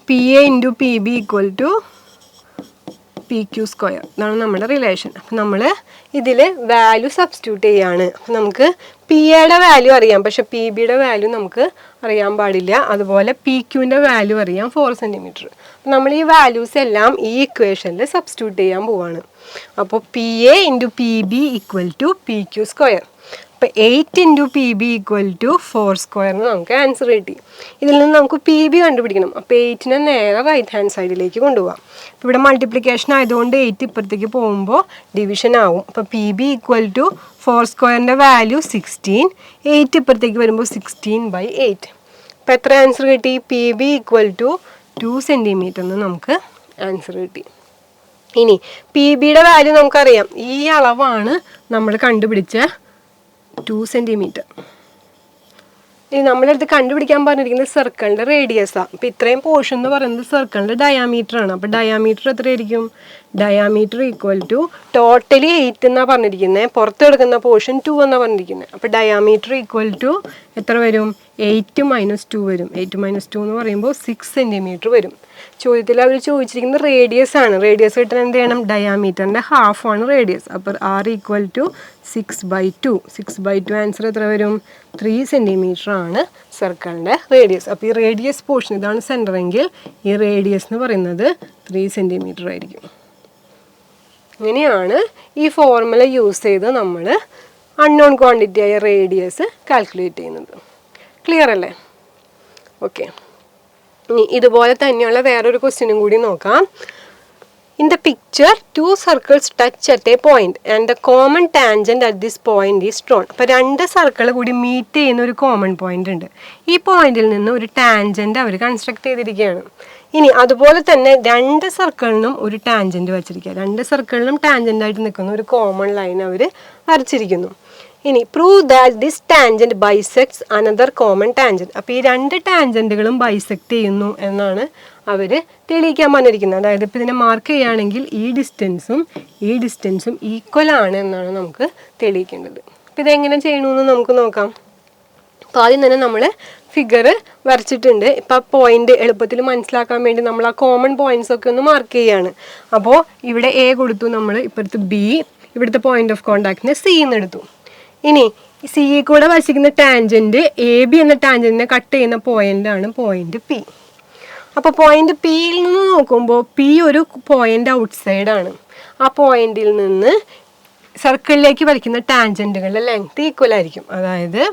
P A into P B equal to P Q square. ഇതാണ് നമ്മുടെ റിലേഷൻ. അപ്പം നമ്മൾ ഇതിൽ വാല്യൂ സബ്സ്റ്റിറ്റ്യൂട്ട് ചെയ്യാണ്. അപ്പം നമുക്ക് പി എയുടെ വാല്യൂ അറിയാം, പക്ഷെ പി ബിയുടെ വാല്യൂ നമുക്ക് അറിയാൻ പാടില്ല. അതുപോലെ പി ക്യുവിൻ്റെ വാല്യൂ അറിയാം, 4 സെൻറ്റിമീറ്റർ. അപ്പം നമ്മൾ ഈ വാല്യൂസ് എല്ലാം ഈ ഇക്വേഷനിൽ സബ്സ്റ്റിറ്റ്യൂട്ട് ചെയ്യാൻ പോവാണ്. അപ്പോൾ P A into P B equal to P Q square. അപ്പോൾ 8 into P B equal to 4 സ്ക്വയറിന് നമുക്ക് ആൻസർ കിട്ടി. ഇതിൽ നിന്ന് നമുക്ക് പി ബി കണ്ടുപിടിക്കണം. അപ്പോൾ 8നെ നേരെ റൈറ്റ് ഹാൻഡ് സൈഡിലേക്ക് കൊണ്ടുപോകാം. അപ്പോൾ ഇവിടെ മൾട്ടിപ്ലിക്കേഷൻ ആയതുകൊണ്ട് 8 ഇപ്പുറത്തേക്ക് പോകുമ്പോൾ ഡിവിഷൻ ആവും. അപ്പോൾ പി ബി ഈക്വൽ ടു 4 സ്ക്വയറിൻ്റെ വാല്യൂ 16. 8 ഇപ്പുറത്തേക്ക് വരുമ്പോൾ 16/8. അപ്പോൾ എത്ര ആൻസർ കിട്ടി? P B equal to 2 centimetre എന്ന് നമുക്ക് ആൻസർ കിട്ടി. ഇനി പി ബിയുടെ വാല്യൂ നമുക്കറിയാം, ഈ അളവാണ് നമ്മൾ കണ്ടുപിടിച്ച 2 സെൻറ്റിമീറ്റർ. ഇനി നമ്മളടുത്ത് കണ്ടുപിടിക്കാൻ പറഞ്ഞിരിക്കുന്നത് സർക്കിളിൻ്റെ റേഡിയസാണ്. അപ്പോൾ ഇത്രയും പോർഷൻ എന്ന് പറയുന്നത് സർക്കിളിൻ്റെ ഡയാമീറ്റർ ആണ്. അപ്പോൾ ഡയാമീറ്റർ എത്രയായിരിക്കും? ഡയാമീറ്റർ ഈക്വൽ ടു ടോട്ടലി 8 എന്നാണ് പറഞ്ഞിരിക്കുന്നത്, പുറത്ത് എടുക്കുന്ന പോർഷൻ 2 എന്നാണ് പറഞ്ഞിരിക്കുന്നത്. അപ്പോൾ ഡയാമീറ്റർ ഈക്വൽ ടു എത്ര വരും? 8 - 2 വരും. 8 - 2 എന്ന് പറയുമ്പോൾ 6 സെൻറ്റിമീറ്റർ വരും. ചോദ്യത്തിൽ അവർ ചോദിച്ചിരിക്കുന്നത് റേഡിയസ് ആണ്. റേഡിയസ് കിട്ടാൻ എന്ത് ചെയ്യണം? ഡയാമീറ്ററിൻ്റെ ഹാഫാണ് റേഡിയസ്. അപ്പോൾ R ഈക്വൽ ടു 6/2. 6/2 ആൻസർ എത്ര വരും? 3 സെൻറ്റിമീറ്റർ ആണ് സർക്കിളിൻ്റെ റേഡിയസ്. അപ്പോൾ ഈ റേഡിയസ് പോർഷൻ ഇതാണ് സെൻറ്റർ എങ്കിൽ ഈ റേഡിയസ് എന്ന് പറയുന്നത് 3 സെൻറ്റിമീറ്റർ ആയിരിക്കും. ഇങ്ങനെയാണ് ഈ ഫോർമുല യൂസ് ചെയ്ത് നമ്മൾ അൺനോൺ ക്വാണ്ടിറ്റി ആയ റേഡിയസ് കാൽക്കുലേറ്റ് ചെയ്യുന്നത്. ക്ലിയർ അല്ലേ? ഓക്കെ. ഇനി ഇതുപോലെ തന്നെയുള്ള വേറൊരു ക്വസ്റ്റ്യനും കൂടി നോക്കാം. In the picture 2 circles touch at a point and the common tangent at this point is drawn. അപ്പോൾ 2 സർക്കിൾ കൂടി മീറ്റ് ചെയ്യുന്ന ഒരു കോമൺ പോയിന്റ് ഉണ്ട്. ഈ പോയിന്റിൽ നിന്ന് ഒരു ടാൻജൻറ്റ് അവർ കൺസ്ട്രക്ട് ചെയ്തിരിക്കുകയാണ്. ഇനി അതുപോലെ തന്നെ 2 സർക്കിളിനും ഒരു ടാൻജൻറ്റ് വച്ചിരിക്കുക. 2 സർക്കിളിനും ടാൻജൻ്റായിട്ട് നിൽക്കുന്ന ഒരു കോമൺ ലൈൻ അവർ വരച്ചിരിക്കുന്നു. ഇനി prove that this tangent bisects another common tangent. അപ്പോൾ ഈ 2 ടാൻജൻറ്റുകളും ബൈസെക്ട് ചെയ്യുന്നു എന്നാണ് അവർ തെളിയിക്കാൻ പറഞ്ഞിരിക്കുന്നത്. അതായത് ഇപ്പോൾ ഇതിനെ മാർക്ക് ചെയ്യുകയാണെങ്കിൽ ഈ ഡിസ്റ്റൻസും ഈക്വൽ ആണ് എന്നാണ് നമുക്ക് തെളിയിക്കേണ്ടത്. അപ്പോൾ ഇതെങ്ങനെ ചെയ്യണമെന്ന് നമുക്ക് നോക്കാം. അപ്പോൾ ആദ്യം തന്നെ നമ്മൾ ഫിഗർ വരച്ചിട്ടുണ്ട്. ഇപ്പോൾ പോയിന്റ് എളുപ്പത്തിൽ മനസ്സിലാക്കാൻ വേണ്ടി നമ്മൾ ആ കോമൺ പോയിന്റ്സ് ഒക്കെ ഒന്ന് മാർക്ക് ചെയ്യുകയാണ്. അപ്പോൾ ഇവിടെ എ കൊടുത്തു, നമ്മൾ ഇപ്പോഴത്തെ ബി, ഇവിടുത്തെ പോയിന്റ് ഓഫ് കോണ്ടാക്റ്റിനെ സി എന്ന് എടുത്തു. ഇനി സി കൂടെ വരച്ചിരിക്കുന്ന ടാൻജൻറ്റ് എ ബി എന്ന ടാൻജൻറ്റിനെ കട്ട് ചെയ്യുന്ന പോയിന്റാണ് പോയിന്റ് പി. അപ്പോൾ പോയിന്റ് പിയിൽ നിന്ന് നോക്കുമ്പോൾ പി ഒരു പോയിന്റ് ഔട്ട്സൈഡാണ്. ആ പോയിന്റിൽ നിന്ന് സർക്കിളിലേക്ക് വരയ്ക്കുന്ന ടാൻജൻറ്റുകളുടെ ലെങ്ത് ഈക്വൽ ആയിരിക്കും. അതായത്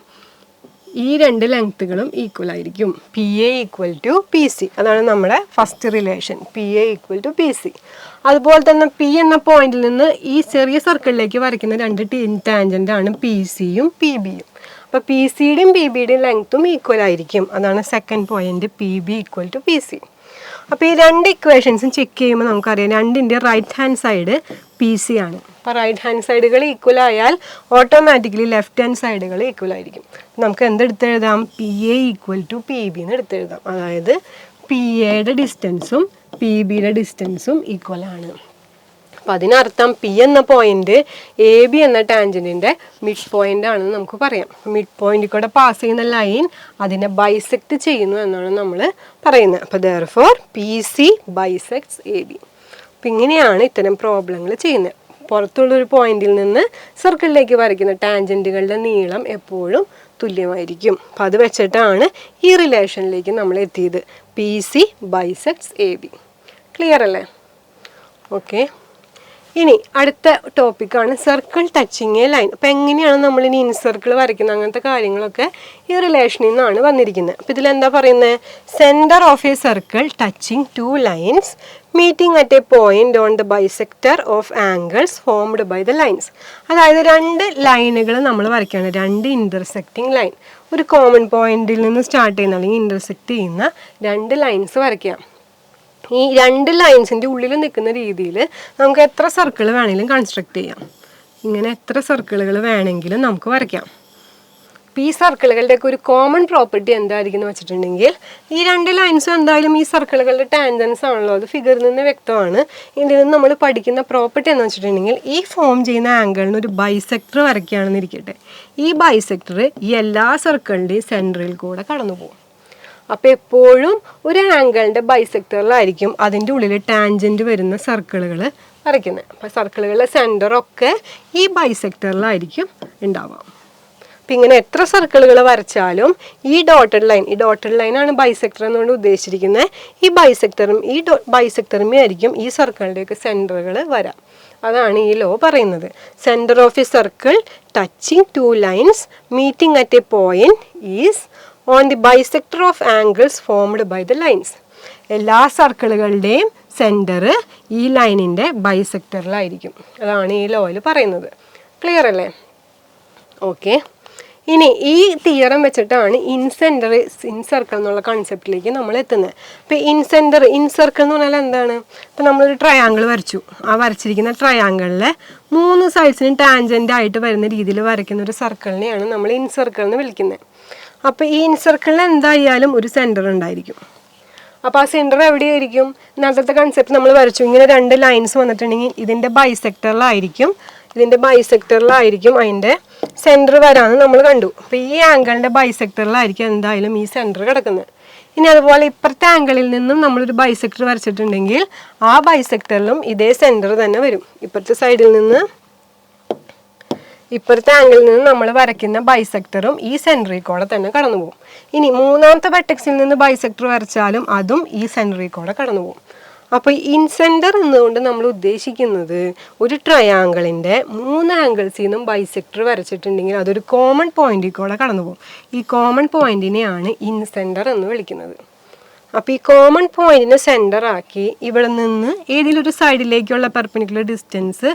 ഈ 2 ലെങ്ത്തുകളും ഈക്വൽ ആയിരിക്കും. P A equal to P C. അതാണ് നമ്മുടെ first relation, P A equal to P C. അതുപോലെ തന്നെ പി എന്ന പോയിന്റിൽ നിന്ന് ഈ ചെറിയ സർക്കിളിലേക്ക് വരയ്ക്കുന്ന 2 ടാൻജൻ്റാണ് പി സിയും പി ബിയും. അപ്പോൾ പി സിയുടെയും പി ബിയുടെയും ലെങ്ത്തും ഈക്വൽ ആയിരിക്കും. അതാണ് second point, P B equal to P C. അപ്പോൾ ഈ 2 ഇക്വേഷൻസും ചെക്ക് ചെയ്യുമ്പോൾ നമുക്കറിയാം 2ൻ്റെ right hand side P C ആണ്. അപ്പോൾ റൈറ്റ് ഹാൻഡ് സൈഡുകൾ ഈക്വൽ ആയാൽ ഓട്ടോമാറ്റിക്കലി ലെഫ്റ്റ് ഹാൻഡ് സൈഡുകൾ ഈക്വൽ ആയിരിക്കും. നമുക്ക് എന്തെടുത്തെഴുതാം? P A equal to P B എന്ന് എടുത്തെഴുതാം. അതായത് പി എയുടെ ഡിസ്റ്റൻസും പി ബിയുടെ ഡിസ്റ്റൻസും ഈക്വൽ ആണ്. അപ്പോൾ അതിനർത്ഥം പി എന്ന പോയിന്റ് എ ബി എന്ന ടാൻജൻറ്റിൻ്റെ മിഡ് പോയിന്റ് ആണെന്ന് നമുക്ക് പറയാം. മിഡ് പോയിന്റിൽ കൂടെ പാസ് ചെയ്യുന്ന ലൈൻ അതിനെ ബൈസെക്ട് ചെയ്യുന്നു എന്നാണ് നമ്മൾ പറയുന്നത്. അപ്പോൾ therefore P C bisects A B. അപ്പം ഇങ്ങനെയാണ് ഇത്തരം പ്രോബ്ലങ്ങൾ ചെയ്യുന്നത്. പുറത്തുള്ളൊരു പോയിന്റിൽ നിന്ന് സർക്കിളിലേക്ക് വരയ്ക്കുന്ന ടാൻജൻറ്റുകളുടെ നീളം എപ്പോഴും തുല്യമായിരിക്കും. അപ്പം അത് വെച്ചിട്ടാണ് ഈ റിലേഷനിലേക്ക് നമ്മൾ എത്തിയത്. P C bisects A B. Clear അല്ലേ? ഓക്കെ. ഇനി അടുത്ത ടോപ്പിക്കാണ് സർക്കിൾ ടച്ചിങ് എ ലൈൻ. അപ്പോൾ എങ്ങനെയാണ് നമ്മൾ ഇനി ഇൻസർക്കിൾ വരയ്ക്കുന്നത്, അങ്ങനത്തെ കാര്യങ്ങളൊക്കെ ഈ റിലേഷനിൽ നിന്നാണ് വന്നിരിക്കുന്നത്. അപ്പോൾ ഇതിലെന്താ പറയുന്നത്? Centre of a circle touching 2 lines meeting at a point on the bisector of angles formed by the lines. അതായത് 2 ലൈനുകൾ നമ്മൾ വരയ്ക്കുകയാണ്, 2 ഇൻ്റർസെക്റ്റിംഗ് ലൈൻ. ഒരു കോമൺ പോയിന്റിൽ നിന്ന് സ്റ്റാർട്ട് ചെയ്യുന്ന അല്ലെങ്കിൽ ഇൻ്റർസെക്റ്റ് ചെയ്യുന്ന 2 ലൈൻസ് വരയ്ക്കുക. ഈ 2 ലൈൻസിൻ്റെ ഉള്ളിൽ നിൽക്കുന്ന രീതിയിൽ നമുക്ക് എത്ര സർക്കിൾ വേണമെങ്കിലും കൺസ്ട്രക്ട് ചെയ്യാം. ഇങ്ങനെ എത്ര സർക്കിളുകൾ വേണമെങ്കിലും നമുക്ക് വരയ്ക്കാം. ഈ സർക്കിളുകളുടെയൊക്കെ ഒരു കോമൺ പ്രോപ്പർട്ടി എന്തായിരിക്കും എന്ന് വെച്ചിട്ടുണ്ടെങ്കിൽ ഈ 2 ലൈൻസും എന്തായാലും ഈ സർക്കിളുകളുടെ ടാൻജൻസ് ആണല്ലോ, അത് ഫിഗറിൽ നിന്ന് വ്യക്തമാണ്. ഇതിൽ നിന്ന് നമ്മൾ പഠിക്കുന്ന പ്രോപ്പർട്ടി എന്ന് വെച്ചിട്ടുണ്ടെങ്കിൽ ഈ ഫോം ചെയ്യുന്ന ആംഗിളിന് ഒരു ബൈസെക്ടർ വരയ്ക്കുകയാണെന്ന് ഇരിക്കട്ടെ. ഈ ബൈസെക്ടർ ഈ എല്ലാ സർക്കിളിൻ്റെയും സെൻറ്ററിൽ കൂടെ കടന്നു പോകും. അപ്പോൾ എപ്പോഴും ഒരു ആംഗിളിൻ്റെ ബൈസെക്ടറിലായിരിക്കും അതിൻ്റെ ഉള്ളിൽ ടാൻജൻറ്റ് വരുന്ന സർക്കിളുകൾ വരയ്ക്കുന്നത്. അപ്പോൾ സർക്കിളുകളുടെ സെൻറ്ററൊക്കെ ഈ ബൈസെക്ടറിലായിരിക്കും ഉണ്ടാവുക. അപ്പം ഇങ്ങനെ എത്ര സർക്കിളുകൾ വരച്ചാലും ഈ ഡോട്ടഡ് ലൈനാണ് ബൈസെക്ടർ എന്നുകൊണ്ട് ഉദ്ദേശിച്ചിരിക്കുന്നത്. ഈ ബൈസെക്ടറുമേ ആയിരിക്കും ഈ സർക്കിളിൻ്റെയൊക്കെ സെൻറ്ററുകൾ വരാം. അതാണ് ഈ ലോ പറയുന്നത്. Centre of a circle touching 2 lines meeting at a point is on the bisector of angles formed by the lines. എല്ലാ സർക്കിളുകളുടെയും സെൻറ്റർ ഈ ലൈനിൻ്റെ ബൈസെക്ടറിലായിരിക്കും. അതാണ് ഈ ലോയിൽ പറയുന്നത്. ക്ലിയർ അല്ലേ? ഓക്കെ. ഇനി ഈ തിയറം വെച്ചിട്ടാണ് ഇൻസെൻറ്റർ ഇൻസർക്കിൾ എന്നുള്ള കൺസെപ്റ്റിലേക്ക് നമ്മൾ എത്തുന്നത്. ഇപ്പോൾ ഇൻസർക്കിൾ എന്ന് പറഞ്ഞാൽ എന്താണ്? ഇപ്പം നമ്മളൊരു ട്രയാങ്കിൾ വരച്ചു. ആ വരച്ചിരിക്കുന്ന ട്രയാങ്കിളിലെ 3 സൈഡ്സിനും ടാൻജൻ്റ് ആയിട്ട് വരുന്ന രീതിയിൽ വരയ്ക്കുന്ന ഒരു സർക്കിളിനെയാണ് നമ്മൾ ഇൻസർക്കിൾ എന്ന് വിളിക്കുന്നത്. അപ്പോൾ ഈ ഇൻസർക്കിളിൽ എന്തായാലും ഒരു സെൻറ്റർ ഉണ്ടായിരിക്കും. അപ്പോൾ ആ സെൻറ്റർ എവിടെയായിരിക്കും? നേരത്തെ കൺസെപ്റ്റ് നമ്മൾ വരച്ചു. ഇങ്ങനെ 2 ലൈൻസ് വന്നിട്ടുണ്ടെങ്കിൽ ഇതിൻ്റെ ബൈസെക്ടറിലായിരിക്കും അതിൻ്റെ സെൻറ്റർ വരാമെന്ന് നമ്മൾ കണ്ടു. അപ്പോൾ ഈ ആംഗിളിൻ്റെ ബൈസെക്ടറിലായിരിക്കും എന്തായാലും ഈ സെൻറ്റർ കിടക്കുന്നത്. ഇനി അതുപോലെ ഇപ്പുറത്തെ ആംഗിളിൽ നിന്നും നമ്മളൊരു ബൈസെക്ടർ വരച്ചിട്ടുണ്ടെങ്കിൽ ആ ബൈസെക്ടറിലും ഇതേ സെൻറ്റർ തന്നെ വരും. ഇപ്പുറത്തെ ആംഗിളിൽ നിന്ന് നമ്മൾ വരയ്ക്കുന്ന ബൈസെക്ടറും ഈ സെൻറ്ററിൽ കൂടെ തന്നെ കടന്നു പോകും. ഇനി മൂന്നാമത്തെ വെർട്ടെക്സിൽ നിന്ന് ബൈസെക്ടർ വരച്ചാലും അതും ഈ സെൻറ്ററിൽ കൂടെ കടന്നു പോകും. അപ്പോൾ ഇൻസെൻറ്റർ എന്നുകൊണ്ട് നമ്മൾ ഉദ്ദേശിക്കുന്നത് ഒരു ട്രയാങ്കിളിൻ്റെ 3 ആംഗിൾസിൽ നിന്നും ബൈസെക്ടർ വരച്ചിട്ടുണ്ടെങ്കിൽ അതൊരു കോമൺ പോയിന്റിൽ കൂടെ കടന്നു പോകും. ഈ കോമൺ പോയിന്റിനെയാണ് ഇൻസെൻറ്റർ എന്ന് വിളിക്കുന്നത്. അപ്പോൾ ഈ കോമൺ പോയിന്റിനെ സെൻറ്റർ ആക്കി ഇവിടെ നിന്ന് ഏതെങ്കിലും ഒരു സൈഡിലേക്കുള്ള പെർപെൻഡിക്കുലർ ഡിസ്റ്റൻസ്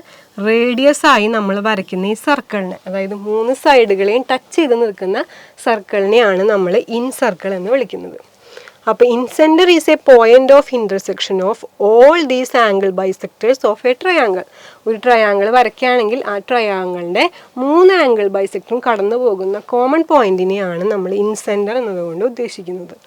റേഡിയസ് ആയി നമ്മൾ വരയ്ക്കുന്ന ഈ സർക്കിളിനെ, അതായത് 3 സൈഡുകളെയും ടച്ച് ചെയ്ത് നിൽക്കുന്ന സർക്കിളിനെയാണ് നമ്മൾ ഇൻസർക്കിൾ എന്ന് വിളിക്കുന്നത്. അപ്പോൾ incentre is a point of intersection of all these angle bisectors of a triangle. ഒരു ട്രയാങ്കിൾ വരയ്ക്കുകയാണെങ്കിൽ ആ ട്രയാങ്കിളിൻ്റെ 3 ആംഗിൾ ബൈസെക്ടറും കടന്നു പോകുന്ന കോമൺ പോയിന്റിനെയാണ് നമ്മൾ ഇൻസെൻറ്റർ എന്നതുകൊണ്ട് ഉദ്ദേശിക്കുന്നത്.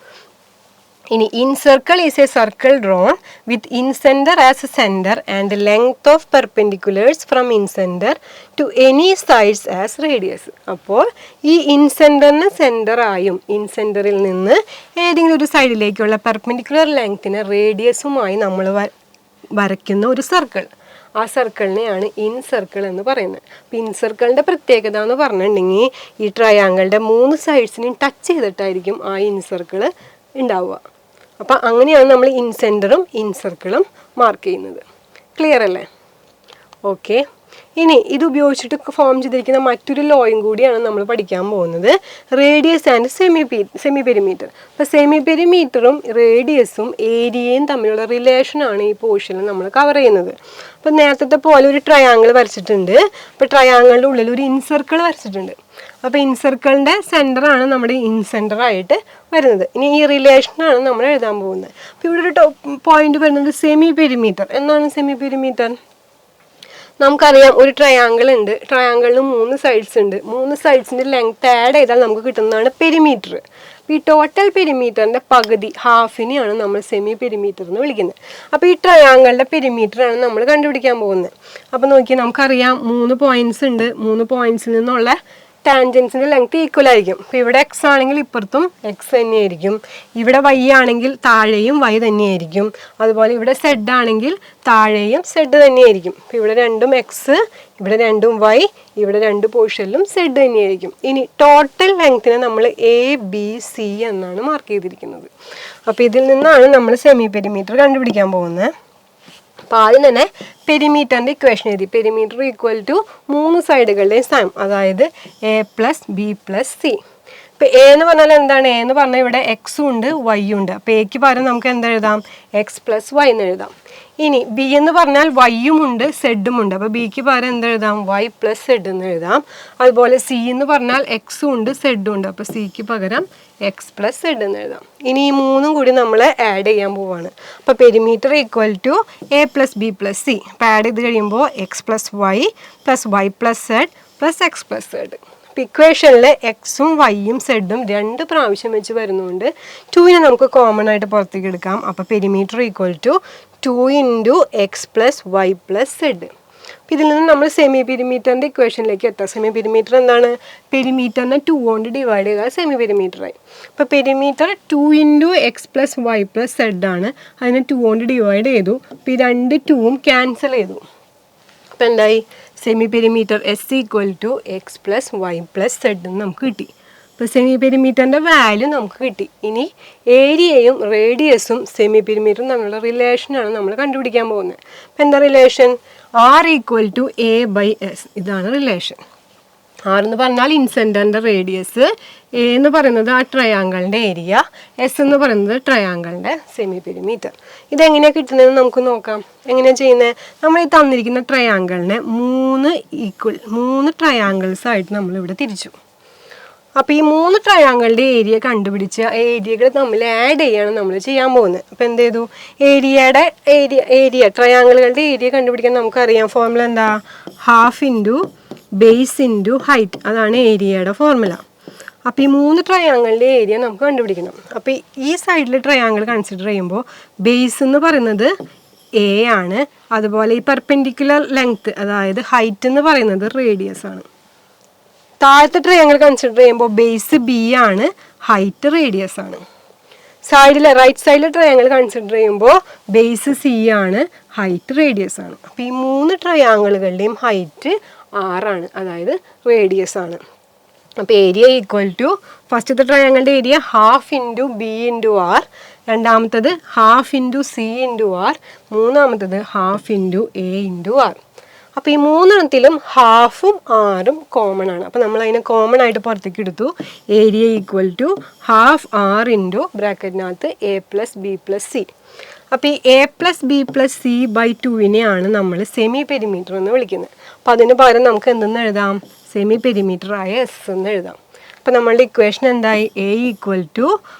ഇനി incircle is a circle drawn with incentre as a centre and length of perpendiculars from incentre to any sides as radius. അപ്പോൾ ഈ ഇൻസെൻറ്ററിന് സെൻറ്ററായും ഇൻസെൻറ്ററിൽ നിന്ന് ഏതെങ്കിലും ഒരു സൈഡിലേക്കുള്ള പെർപെൻഡിക്കുലർ ലെങ്ത്തിനെ റേഡിയസുമായി നമ്മൾ വരയ്ക്കുന്ന ഒരു സർക്കിൾ, ആ സർക്കിളിനെയാണ് ഇൻസർക്കിൾ എന്ന് പറയുന്നത്. അപ്പോൾ ഇൻസർക്കിളിൻ്റെ പ്രത്യേകത എന്ന് പറഞ്ഞിട്ടുണ്ടെങ്കിൽ ഈ ട്രയാങ്കിളുടെ 3 സൈഡ്സിനെയും ടച്ച് ചെയ്തിട്ടായിരിക്കും ആ ഇൻസർക്കിൾ ഉണ്ടാവുക. അപ്പം അങ്ങനെയാണ് നമ്മൾ ഇൻസെൻറ്ററും ഇൻസർക്കിളും മാർക്ക് ചെയ്യുന്നത്. ക്ലിയർ അല്ലേ? ഓക്കെ. ഇനി ഇത് ഉപയോഗിച്ചിട്ട് ഫോം ചെയ്തിരിക്കുന്ന മറ്റൊരു ലോയും കൂടിയാണ് നമ്മൾ പഠിക്കാൻ പോകുന്നത്, റേഡിയസ് ആൻഡ് സെമി പെരിമീറ്റർ. അപ്പോൾ സെമി പെരിമീറ്ററും റേഡിയസും ഏരിയയും തമ്മിലുള്ള റിലേഷനാണ് ഈ പോർഷനിൽ നമ്മൾ കവർ ചെയ്യുന്നത്. അപ്പോൾ നേരത്തെ പോലെ ഒരു ട്രയാങ്കിൾ വരച്ചിട്ടുണ്ട്. അപ്പോൾ ട്രയാങ്കിളിൻ്റെ ഉള്ളിൽ ഒരു ഇൻസർക്കിൾ വരച്ചിട്ടുണ്ട്. അപ്പോൾ ഇൻസർക്കിളിൻ്റെ സെൻറ്ററാണ് നമ്മുടെ ഇൻസെൻറ്ററായിട്ട് വരുന്നത്. ഇനി ഈ റിലേഷനാണ് നമ്മൾ എഴുതാൻ പോകുന്നത്. അപ്പോൾ ഇവിടെ ഒരു പോയിന്റ് വരുന്നത് സെമി പെരിമീറ്റർ. എന്താണ് സെമി പെരിമീറ്റർ? നമുക്കറിയാം ഒരു ട്രയാങ്കിൾ ഉണ്ട്. ട്രയാങ്കിളിന് 3 സൈഡ്സ് ഉണ്ട്. 3 സൈഡ്സിൻ്റെ ലെങ്ത് ആഡ് ചെയ്താൽ നമുക്ക് കിട്ടുന്നതാണ് പെരിമീറ്റർ. അപ്പോൾ ഈ ടോട്ടൽ പെരിമീറ്ററിൻ്റെ പകുതി, ഹാഫിനെയാണ് നമ്മൾ സെമി പെരിമീറ്റർ എന്ന് വിളിക്കുന്നത്. അപ്പോൾ ഈ ട്രയാങ്കിളിൻ്റെ പെരിമീറ്ററാണ് നമ്മൾ കണ്ടുപിടിക്കാൻ പോകുന്നത്. അപ്പോൾ നോക്കിയാൽ നമുക്കറിയാം 3 പോയിന്റ്സ് ഉണ്ട്. 3 പോയിന്റ്സിൽ നിന്നുള്ള ടാൻജൻസിൻ്റെ ലെങ്ത് ഈക്വൽ ആയിരിക്കും. അപ്പോൾ ഇവിടെ എക്സ് ആണെങ്കിൽ ഇപ്പുറത്തും എക്സ് തന്നെയായിരിക്കും. ഇവിടെ വൈ ആണെങ്കിൽ താഴെയും വൈ തന്നെയായിരിക്കും. അതുപോലെ ഇവിടെ സെഡ് ആണെങ്കിൽ താഴെയും സെഡ് തന്നെയായിരിക്കും. അപ്പോൾ ഇവിടെ 2ഉം എക്സ്, ഇവിടെ 2ഉം വൈ, ഇവിടെ 2 പോർഷനിലും സെഡ് തന്നെയായിരിക്കും. ഇനി ടോട്ടൽ ലെങ്ത്തിനെ നമ്മൾ ABC എന്നാണ് മാർക്ക് ചെയ്തിരിക്കുന്നത്. അപ്പോൾ ഇതിൽ നിന്നാണ് നമ്മൾ സെമി പെരിമീറ്റർ കണ്ടുപിടിക്കാൻ പോകുന്നത്. അപ്പോൾ ആദ്യം തന്നെ പെരിമീറ്ററിൻ്റെ ഇക്വേഷൻ എഴുതി. പെരിമീറ്റർ ഈക്വൽ ടു 3 സൈഡുകളുടെയും സം, അതായത് A+B+C. ഇപ്പോൾ എ എന്ന് പറഞ്ഞാൽ എന്താണ്? എ എന്ന് പറഞ്ഞാൽ ഇവിടെ എക്സും ഉണ്ട് വൈയും ഉണ്ട്. അപ്പോൾ എക്ക് പകരം നമുക്ക് എന്തെഴുതാം? X+Y എന്ന് എഴുതാം. ഇനി ബി എന്ന് പറഞ്ഞാൽ വൈയും ഉണ്ട് സെഡും ഉണ്ട്. അപ്പോൾ ബിക്ക് പകരം എന്തെഴുതാം? Y+Z എന്ന് എഴുതാം. അതുപോലെ സി എന്ന് പറഞ്ഞാൽ എക്സും ഉണ്ട് സെഡും ഉണ്ട്. അപ്പോൾ സിക്ക് പകരം X+Z എന്ന് എഴുതാം. ഇനി ഈ 3ഉം കൂടി നമ്മൾ ആഡ് ചെയ്യാൻ പോവാണ്. അപ്പോൾ പെരിമീറ്റർ ഈക്വൽ ടു A+B+C. അപ്പോൾ ആഡ് ചെയ്ത് കഴിയുമ്പോൾ X+Y + Y+Z + X+Z. ഇക്വേഷനിൽ എക്സും വൈയും സെഡും 2 പ്രാവശ്യം വെച്ച് വരുന്നതുകൊണ്ട് 2നെ നമുക്ക് കോമൺ ആയിട്ട് പുറത്തേക്ക് എടുക്കാം. അപ്പോൾ perimeter equal to 2 × X + Y + Z. അപ്പോൾ ഇതിൽ നിന്ന് നമ്മൾ സെമി പെരിമീറ്ററിൻ്റെ ഇക്വേഷനിലേക്ക് എത്താം. സെമി പെരിമീറ്റർ എന്താണ്? പെരിമീറ്ററിനെ 2 കൊണ്ട് ഡിവൈഡ് ചെയ്താൽ സെമി പെരിമീറ്ററായി. അപ്പോൾ പെരിമീറ്റർ 2 × X + Y + Z ആണ്. അതിനെ 2 കൊണ്ട് ഡിവൈഡ് ചെയ്തു. അപ്പോൾ ഈ 2 2ഉം ക്യാൻസൽ ചെയ്തു. അപ്പോൾ എന്തായി? Semi perimeter S = X + Y + Z എന്ന് നമുക്ക് കിട്ടി. അപ്പോൾ സെമി പെരിമീറ്ററിൻ്റെ വാല്യൂ നമുക്ക് കിട്ടി. ഇനി ഏരിയയും റേഡിയസും സെമി പെരിമീറ്ററും തമ്മിലുള്ള റിലേഷനാണ് നമ്മൾ കണ്ടുപിടിക്കാൻ പോകുന്നത്. അപ്പോൾ എന്താ റിലേഷൻ? R = A/S. ഇതാണ് റിലേഷൻ. R എന്ന് പറഞ്ഞാൽ ഇൻസെൻറ്ററിൻ്റെ റേഡിയസ്, A എന്ന് പറയുന്നത് ആ ട്രയാങ്കിളിൻ്റെ ഏരിയ, S എന്ന് പറയുന്നത് ട്രയാങ്കിളിൻ്റെ സെമി പെരിമീറ്റർ. ഇതെങ്ങനെയാണ് കിട്ടുന്നതെന്ന് നമുക്ക് നോക്കാം. എങ്ങനെയാണ് ചെയ്യുന്നത്? നമ്മൾ ഈ തന്നിരിക്കുന്ന ട്രയാങ്കിളിനെ 3 ട്രയാങ്കിൾസ് ആയിട്ട് നമ്മളിവിടെ തിരിച്ചു. അപ്പോൾ ഈ 3 ട്രയാങ്കിളുടെ ഏരിയ കണ്ടുപിടിച്ച് ഏരിയകൾ തമ്മിൽ ആഡ് ചെയ്യാണ് നമ്മൾ ചെയ്യാൻ പോകുന്നത്. അപ്പോൾ എന്ത് ചെയ്തു, ഏരിയ ട്രയാങ്കിളുകളുടെ ഏരിയ കണ്ടുപിടിക്കാൻ നമുക്കറിയാം ഫോർമുല എന്താ, half into base into height, അതാണ് ഏരിയയുടെ ഫോർമുല. അപ്പോൾ ഈ 3 ട്രയാങ്കിളുടെ ഏരിയ നമുക്ക് കണ്ടുപിടിക്കണം. അപ്പോൾ ഈ സൈഡിൽ ട്രയാങ്കിൾ കൺസിഡർ ചെയ്യുമ്പോൾ ബേസ് എന്ന് പറയുന്നത് എ ആണ്, അതുപോലെ ഈ പെർപെൻഡിക്കുലർ ലെങ്ത് അതായത് ഹൈറ്റ് എന്ന് പറയുന്നത് റേഡിയസ് ആണ്. താഴത്തെ ട്രയാങ്കിൾ കൺസിഡർ ചെയ്യുമ്പോൾ ബേസ് ബി ആണ്, ഹൈറ്റ് റേഡിയസ് ആണ്. റൈറ്റ് സൈഡിലെ ട്രയാങ്കിൾ കൺസിഡർ ചെയ്യുമ്പോൾ ബേസ് സി ആണ്, ഹൈറ്റ് റേഡിയസ് ആണ്. അപ്പോൾ ഈ 3 ട്രയാങ്കിളുകളുടെയും ഹൈറ്റ് 6 ആണ്, അതായത് റേഡിയസ് ആണ്. അപ്പോൾ ഏരിയ ഈക്വൽ ടു ഫസ്റ്റത്തെ ട്രയാങ്കിളുടെ area half into B into R, രണ്ടാമത്തത് half into C into R, മൂന്നാമത്തത് half into A into R. അപ്പോൾ ഈ 3 ഹാഫും ആറും കോമൺ ആണ്. അപ്പോൾ നമ്മൾ അതിനെ കോമൺ ആയിട്ട് പുറത്തേക്ക് എടുത്തു. Area equal to half R into ബ്രാക്കറ്റിനകത്ത് A plus B plus C. അപ്പോൾ ഈ A plus B plus C by 2 നമ്മൾ സെമി പെരിമീറ്റർ എന്ന് വിളിക്കുന്നത്. അപ്പോൾ അതിന് പകരം നമുക്ക് എന്തെന്ന് എഴുതാം, സെമി പെരിമീറ്റർ ആയ എസ് എന്ന് എഴുതാം. അപ്പോൾ നമ്മളുടെ ഇക്വേഷൻ എന്തായി, A equal to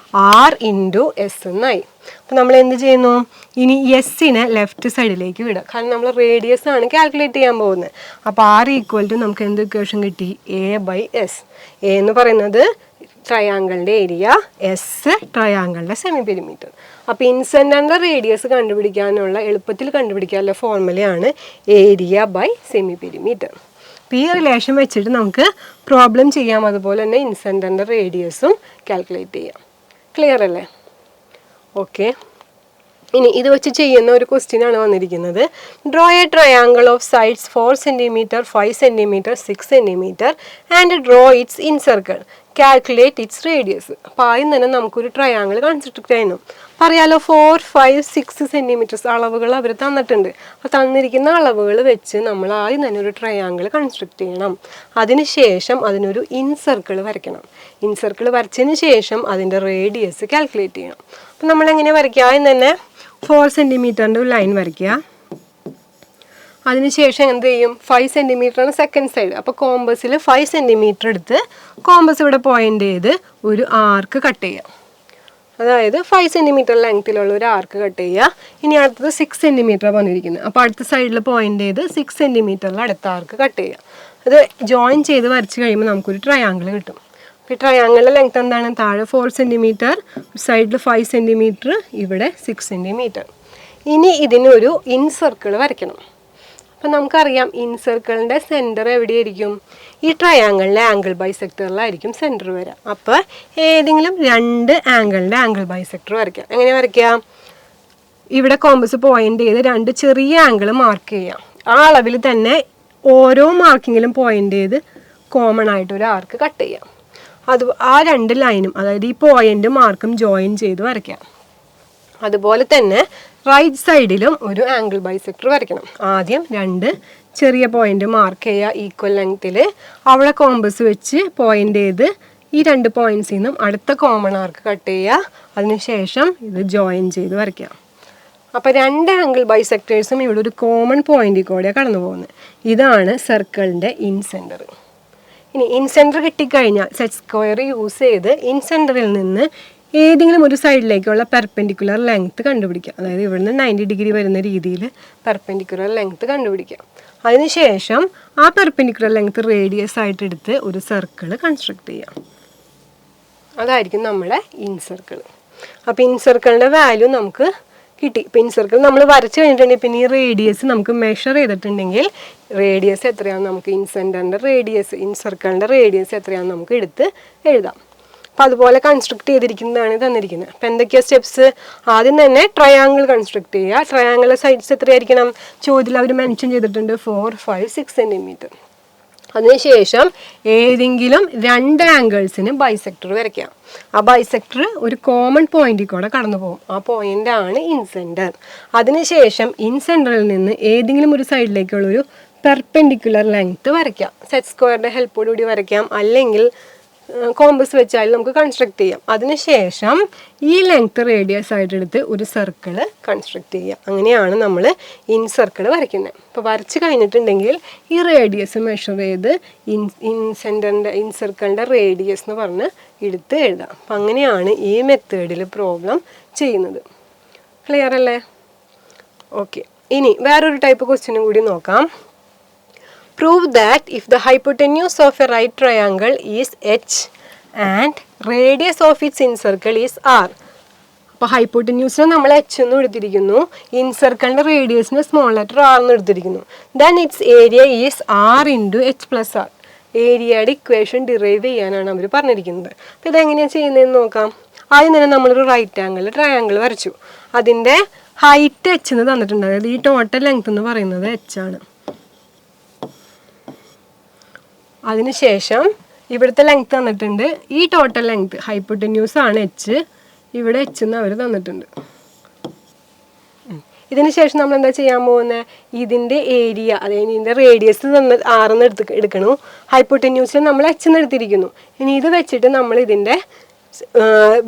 R into S എന്നായി. അപ്പോൾ നമ്മൾ എന്ത് ചെയ്യുന്നു, ഇനി എസ്സിനെ ലെഫ്റ്റ് സൈഡിലേക്ക് വിടുക, കാരണം നമ്മൾ റേഡിയസ് ആണ് കാൽക്കുലേറ്റ് ചെയ്യാൻ പോകുന്നത്. അപ്പോൾ ആർ ഈക്വൽ ടു നമുക്ക് എന്ത് ഇക്വേഷൻ കിട്ടി, എ ബൈ എസ്. എ എന്ന് പറയുന്നത് ട്രയാങ്കിളിൻ്റെ ഏരിയ, എസ് ട്രയാങ്കിളിൻ്റെ സെമി പെരിമീറ്റർ. അപ്പോൾ ഇൻസെൻറ്ററിൻ്റെ റേഡിയസ് കണ്ടുപിടിക്കാനുള്ള എളുപ്പത്തിൽ കണ്ടുപിടിക്കാനുള്ള ഫോർമുലയാണ് ഏരിയ ബൈ സെമി പെരിമീറ്റർ. അപ്പോൾ ഈ റിലേഷൻ വെച്ചിട്ട് നമുക്ക് പ്രോബ്ലം ചെയ്യാം, അതുപോലെ തന്നെ ഇൻസെൻറ്ററിൻ്റെ റേഡിയസും കാൽക്കുലേറ്റ് ചെയ്യാം. ക്ലിയർ അല്ലേ? ഓക്കെ, ഇനി ഇത് വെച്ച് ചെയ്യുന്ന ഒരു ക്വസ്റ്റ്യൻ ആണ് വന്നിരിക്കുന്നത്. Draw A triangle of sides 4 cm, 5 cm, 6 cm and draw it's in circle, calculate it's radius. അപ്പോൾ ആദ്യം തന്നെ നമുക്കൊരു ട്രയാങ്കിൾ കൺസ്ട്രക്ട് ചെയ്യുന്നു. പറയാലോ 4, 5, 6 സെൻറ്റിമീറ്റേഴ്സ് അളവുകൾ അവർ തന്നിട്ടുണ്ട്. അപ്പോൾ തന്നിരിക്കുന്ന അളവുകൾ വെച്ച് നമ്മൾ ആദ്യം തന്നെ ഒരു ട്രയാങ്കിൾ കൺസ്ട്രക്ട് ചെയ്യണം. അതിനുശേഷം അതിനൊരു ഇൻസർക്കിൾ വരയ്ക്കണം. ഇൻസർക്കിൾ വരച്ചതിന് ശേഷം അതിൻ്റെ റേഡിയസ് കാൽക്കുലേറ്റ് ചെയ്യണം. അപ്പോൾ നമ്മളെങ്ങനെ വരയ്ക്കുക, ആദ്യം തന്നെ 4 സെൻറ്റിമീറ്ററിൻ്റെ ഒരു ലൈൻ വരയ്ക്കുക. അതിനുശേഷം എന്ത് ചെയ്യും, 5 സെൻറ്റിമീറ്ററാണ് സെക്കൻഡ് സൈഡ്. അപ്പോൾ കോമ്പസിൽ 5 സെൻറ്റിമീറ്റർ എടുത്ത് കോമ്പസ് ഇവിടെ പോയിൻ്റ് ചെയ്ത് ഒരു ആർക്ക് കട്ട് ചെയ്യുക. അതായത് 5 സെൻറ്റിമീറ്റർ ലെങ്ത്തിലുള്ള ഒരു ആർക്ക് കട്ട് ചെയ്യുക. ഇനി അടുത്തത് 6 സെൻറ്റിമീറ്ററാണ് വന്നിരിക്കുന്നത്. അപ്പോൾ അടുത്ത സൈഡിൽ പോയിൻ്റ് ചെയ്ത് 6 സെൻറ്റിമീറ്ററിൽ അടുത്ത ആർക്ക് കട്ട് ചെയ്യുക. അത് ജോയിൻ ചെയ്ത് വരച്ച് കഴിയുമ്പോൾ നമുക്കൊരു ട്രയാങ്കിൾ കിട്ടും. അപ്പോൾ ഈ ട്രയാങ്കിളിൻ്റെ ലെങ്ത് എന്താണ്, താഴെ 4 സെൻറ്റിമീറ്റർ, സൈഡിൽ 5 സെൻറ്റിമീറ്റർ, ഇവിടെ 6 സെൻറ്റിമീറ്റർ. ഇനി ഇതിനൊരു ഇൻസർക്കിൾ വരയ്ക്കണം. അപ്പം നമുക്കറിയാം ഇൻസർക്കിളിൻ്റെ സെൻറ്റർ എവിടെയായിരിക്കും, ഈ ട്രയാങ്കിളിൻ്റെ ആംഗിൾ ബൈസെക്ടറിലായിരിക്കും സെൻറ്റർ വരിക. അപ്പോൾ ഏതെങ്കിലും 2 ആംഗിളിൻ്റെ ആംഗിൾ ബൈസെക്ടർ വരയ്ക്കാം. എങ്ങനെ വരയ്ക്കാം, ഇവിടെ കോമ്പസ് പോയിൻ്റ് ചെയ്ത് 2 ചെറിയ ആംഗിൾ മാർക്ക് ചെയ്യാം. ആ അളവിൽ തന്നെ ഓരോ മാർക്കിങ്ങിലും പോയിൻ്റ് ചെയ്ത് കോമൺ ആയിട്ട് ഒരു ആർക്ക് കട്ട് ചെയ്യാം. അത് ആ 2 ലൈനും, അതായത് ഈ പോയിൻ്റ് മാർക്കും ജോയിൻ ചെയ്ത് വരയ്ക്കാം. അതുപോലെ തന്നെ റൈറ്റ് സൈഡിലും ഒരു ആംഗിൾ ബൈസെക്ടർ വരയ്ക്കണം. ആദ്യം 2 ചെറിയ പോയിന്റ് മാർക്ക് ചെയ്യുക ഈക്വൽ ലെങ്ത്തിൽ. അവിടെ കോമ്പസ് വെച്ച് പോയിന്റ് ചെയ്ത് ഈ 2 പോയിന്റ്സിൽ നിന്നും അടുത്ത കോമൺ ആർക്ക് കട്ട് ചെയ്യുക. അതിനുശേഷം ഇത് ജോയിൻ ചെയ്ത് വരയ്ക്കാം. അപ്പോൾ 2 ആംഗിൾ ബൈസെക്ടേഴ്സും ഇവിടെ ഒരു കോമൺ പോയിന്റിൽ കൂടെ കടന്നു പോകുന്നത്. ഇതാണ് സർക്കിളിൻ്റെ ഇൻസെൻറ്റർ. ഇനി ഇൻസെൻറ്റർ കിട്ടിക്കഴിഞ്ഞാൽ സെറ്റ് സ്ക്വയർ യൂസ് ചെയ്ത് ഇൻസെൻറ്ററിൽ നിന്ന് ഏതെങ്കിലും ഒരു സൈഡിലേക്കുള്ള പെർപെൻഡിക്കുലർ ലെങ്ത്ത് കണ്ടുപിടിക്കുക. അതായത് ഇവിടുന്ന് 90 ഡിഗ്രി വരുന്ന രീതിയിൽ പെർപെൻഡിക്കുലർ ലെങ്ത്ത് കണ്ടുപിടിക്കുക. അതിനുശേഷം ആ പെർപെൻഡിക്കുലർ ലെങ്ത്ത് റേഡിയസ് ആയിട്ട് എടുത്ത് ഒരു സർക്കിൾ കൺസ്ട്രക്ട് ചെയ്യാം. അതായിരിക്കും നമ്മുടെ ഇൻസർക്കിൾ. അപ്പോൾ ഇൻസർക്കിളിൻ്റെ വാല്യൂ നമുക്ക് കിട്ടി. ഇപ്പോൾ ഇൻസർക്കിൾ നമ്മൾ വരച്ച് കഴിഞ്ഞിട്ടുണ്ടെങ്കിൽ പിന്നെ ഈ റേഡിയസ് നമുക്ക് മെഷർ ചെയ്തിട്ടുണ്ടെങ്കിൽ റേഡിയസ് എത്രയാണെന്ന് നമുക്ക് ഇൻസെൻറ്ററിൻ്റെ റേഡിയസ്, ഇൻസർക്കിളിൻ്റെ റേഡിയസ് എത്രയാണെന്ന് നമുക്ക് എടുത്ത് എഴുതാം. അപ്പോൾ അതുപോലെ കൺസ്ട്രക്ട് ചെയ്തിരിക്കുന്നതാണ് തന്നിരിക്കുന്നത്. അപ്പോൾ എന്തൊക്കെയാണ് സ്റ്റെപ്സ്, ആദ്യം തന്നെ ട്രയാങ്കിൾ കൺസ്ട്രക്ട് ചെയ്യുക. ട്രയാങ്കിളിലെ സൈഡ്സ് എത്രയായിരിക്കണം, ചോദ്യത്തിൽ അവർ മെൻഷൻ ചെയ്തിട്ടുണ്ട് 4, 5, 6 സെൻറ്റിമീറ്റർ. അതിനുശേഷം ഏതെങ്കിലും 2 ആംഗിൾസിന് ബൈസെക്ടർ വരയ്ക്കാം. ആ ബൈസെക്ടർ ഒരു കോമൺ പോയിന്റിൽ കൂടെ കടന്നു പോകും. ആ പോയിൻ്റാണ് ഇൻസെൻറ്റർ. അതിനുശേഷം ഇൻസെൻറ്ററിൽ നിന്ന് ഏതെങ്കിലും ഒരു സൈഡിലേക്കുള്ളൊരു പെർപെൻഡിക്കുലർ ലെങ്ത്ത് വരയ്ക്കാം. സെറ്റ് സ്ക്വയറിൻ്റെ ഹെൽപ്പോടുകൂടി വരയ്ക്കാം, അല്ലെങ്കിൽ കോമ്പസ് വെച്ചാൽ നമുക്ക് കൺസ്ട്രക്ട് ചെയ്യാം. അതിനുശേഷം ഈ ലെങ്ത് റേഡിയസ് ആയിട്ട് എടുത്ത് ഒരു സർക്കിൾ കൺസ്ട്രക്ട് ചെയ്യാം. അങ്ങനെയാണ് നമ്മൾ ഇൻ സർക്കിൾ വരയ്ക്കുന്നത്. അപ്പോൾ വരച്ച് കഴിഞ്ഞിട്ടുണ്ടെങ്കിൽ ഈ റേഡിയസ് മെഷർ ചെയ്ത് ഇൻ സർക്കിളിൻ്റെ റേഡിയസ് എന്ന് പറഞ്ഞ് എടുത്ത് എഴുതാം. അപ്പം അങ്ങനെയാണ് ഈ മെത്തേഡിൽ പ്രോബ്ലം ചെയ്യുന്നത്. ക്ലിയർ അല്ലേ? ഓക്കെ, ഇനി വേറൊരു ടൈപ്പ് ക്വസ്റ്റ്യനും കൂടി നോക്കാം. Prove that if the hypotenuse of a right triangle is h and radius of its incircle is r. അപ്പോൾ ഹൈപ്പോട്ടന്യൂസിനെ നമ്മൾ എച്ച് എന്ന് എടുത്തിരിക്കുന്നു, ഇൻസർക്കിളിൻ്റെ റേഡിയസിന് സ്മോൾ ലെറ്റർ ആർ എന്ന് എടുത്തിരിക്കുന്നു. Then its area is r into H plus r. ഏരിയയുടെ equation derive ചെയ്യാനാണ് അവർ പറഞ്ഞിരിക്കുന്നത്. അപ്പോൾ ഇതെങ്ങനെയാണ് ചെയ്യുന്നതെന്ന് നോക്കാം. ആദ്യം തന്നെ നമ്മളൊരു റൈറ്റ് ആംഗിൾ ട്രയാങ്കിൾ വരച്ചു. അതിൻ്റെ ഹൈറ്റ് എച്ച് എന്ന് തന്നിട്ടുണ്ട്. അതായത് ഈ ടോട്ടൽ ലെങ്ത് എന്ന് പറയുന്നത് എച്ച് ആണ്. അതിനുശേഷം ഇവിടുത്തെ ലെങ്ത് തന്നിട്ടുണ്ട്. ഈ ടോട്ടൽ ലെങ്ത് ഹൈപ്പോട്ടന്യൂസ് ആണ് എച്ച്, ഇവിടെ എച്ച് എന്ന് അവർ തന്നിട്ടുണ്ട്. ഇതിന് ശേഷം നമ്മൾ എന്താ ചെയ്യാൻ പോകുന്നത്? ഇതിൻ്റെ ഏരിയ, അതായത് ഇതിൻ്റെ റേഡിയസ് ആറെന്ന് എടുക്കണു. ഹൈപ്പോട്ടന്യൂസിൽ നമ്മൾ എച്ച് എന്ന് എടുത്തിരിക്കുന്നു. ഇനി ഇത് വെച്ചിട്ട് നമ്മൾ ഇതിൻ്റെ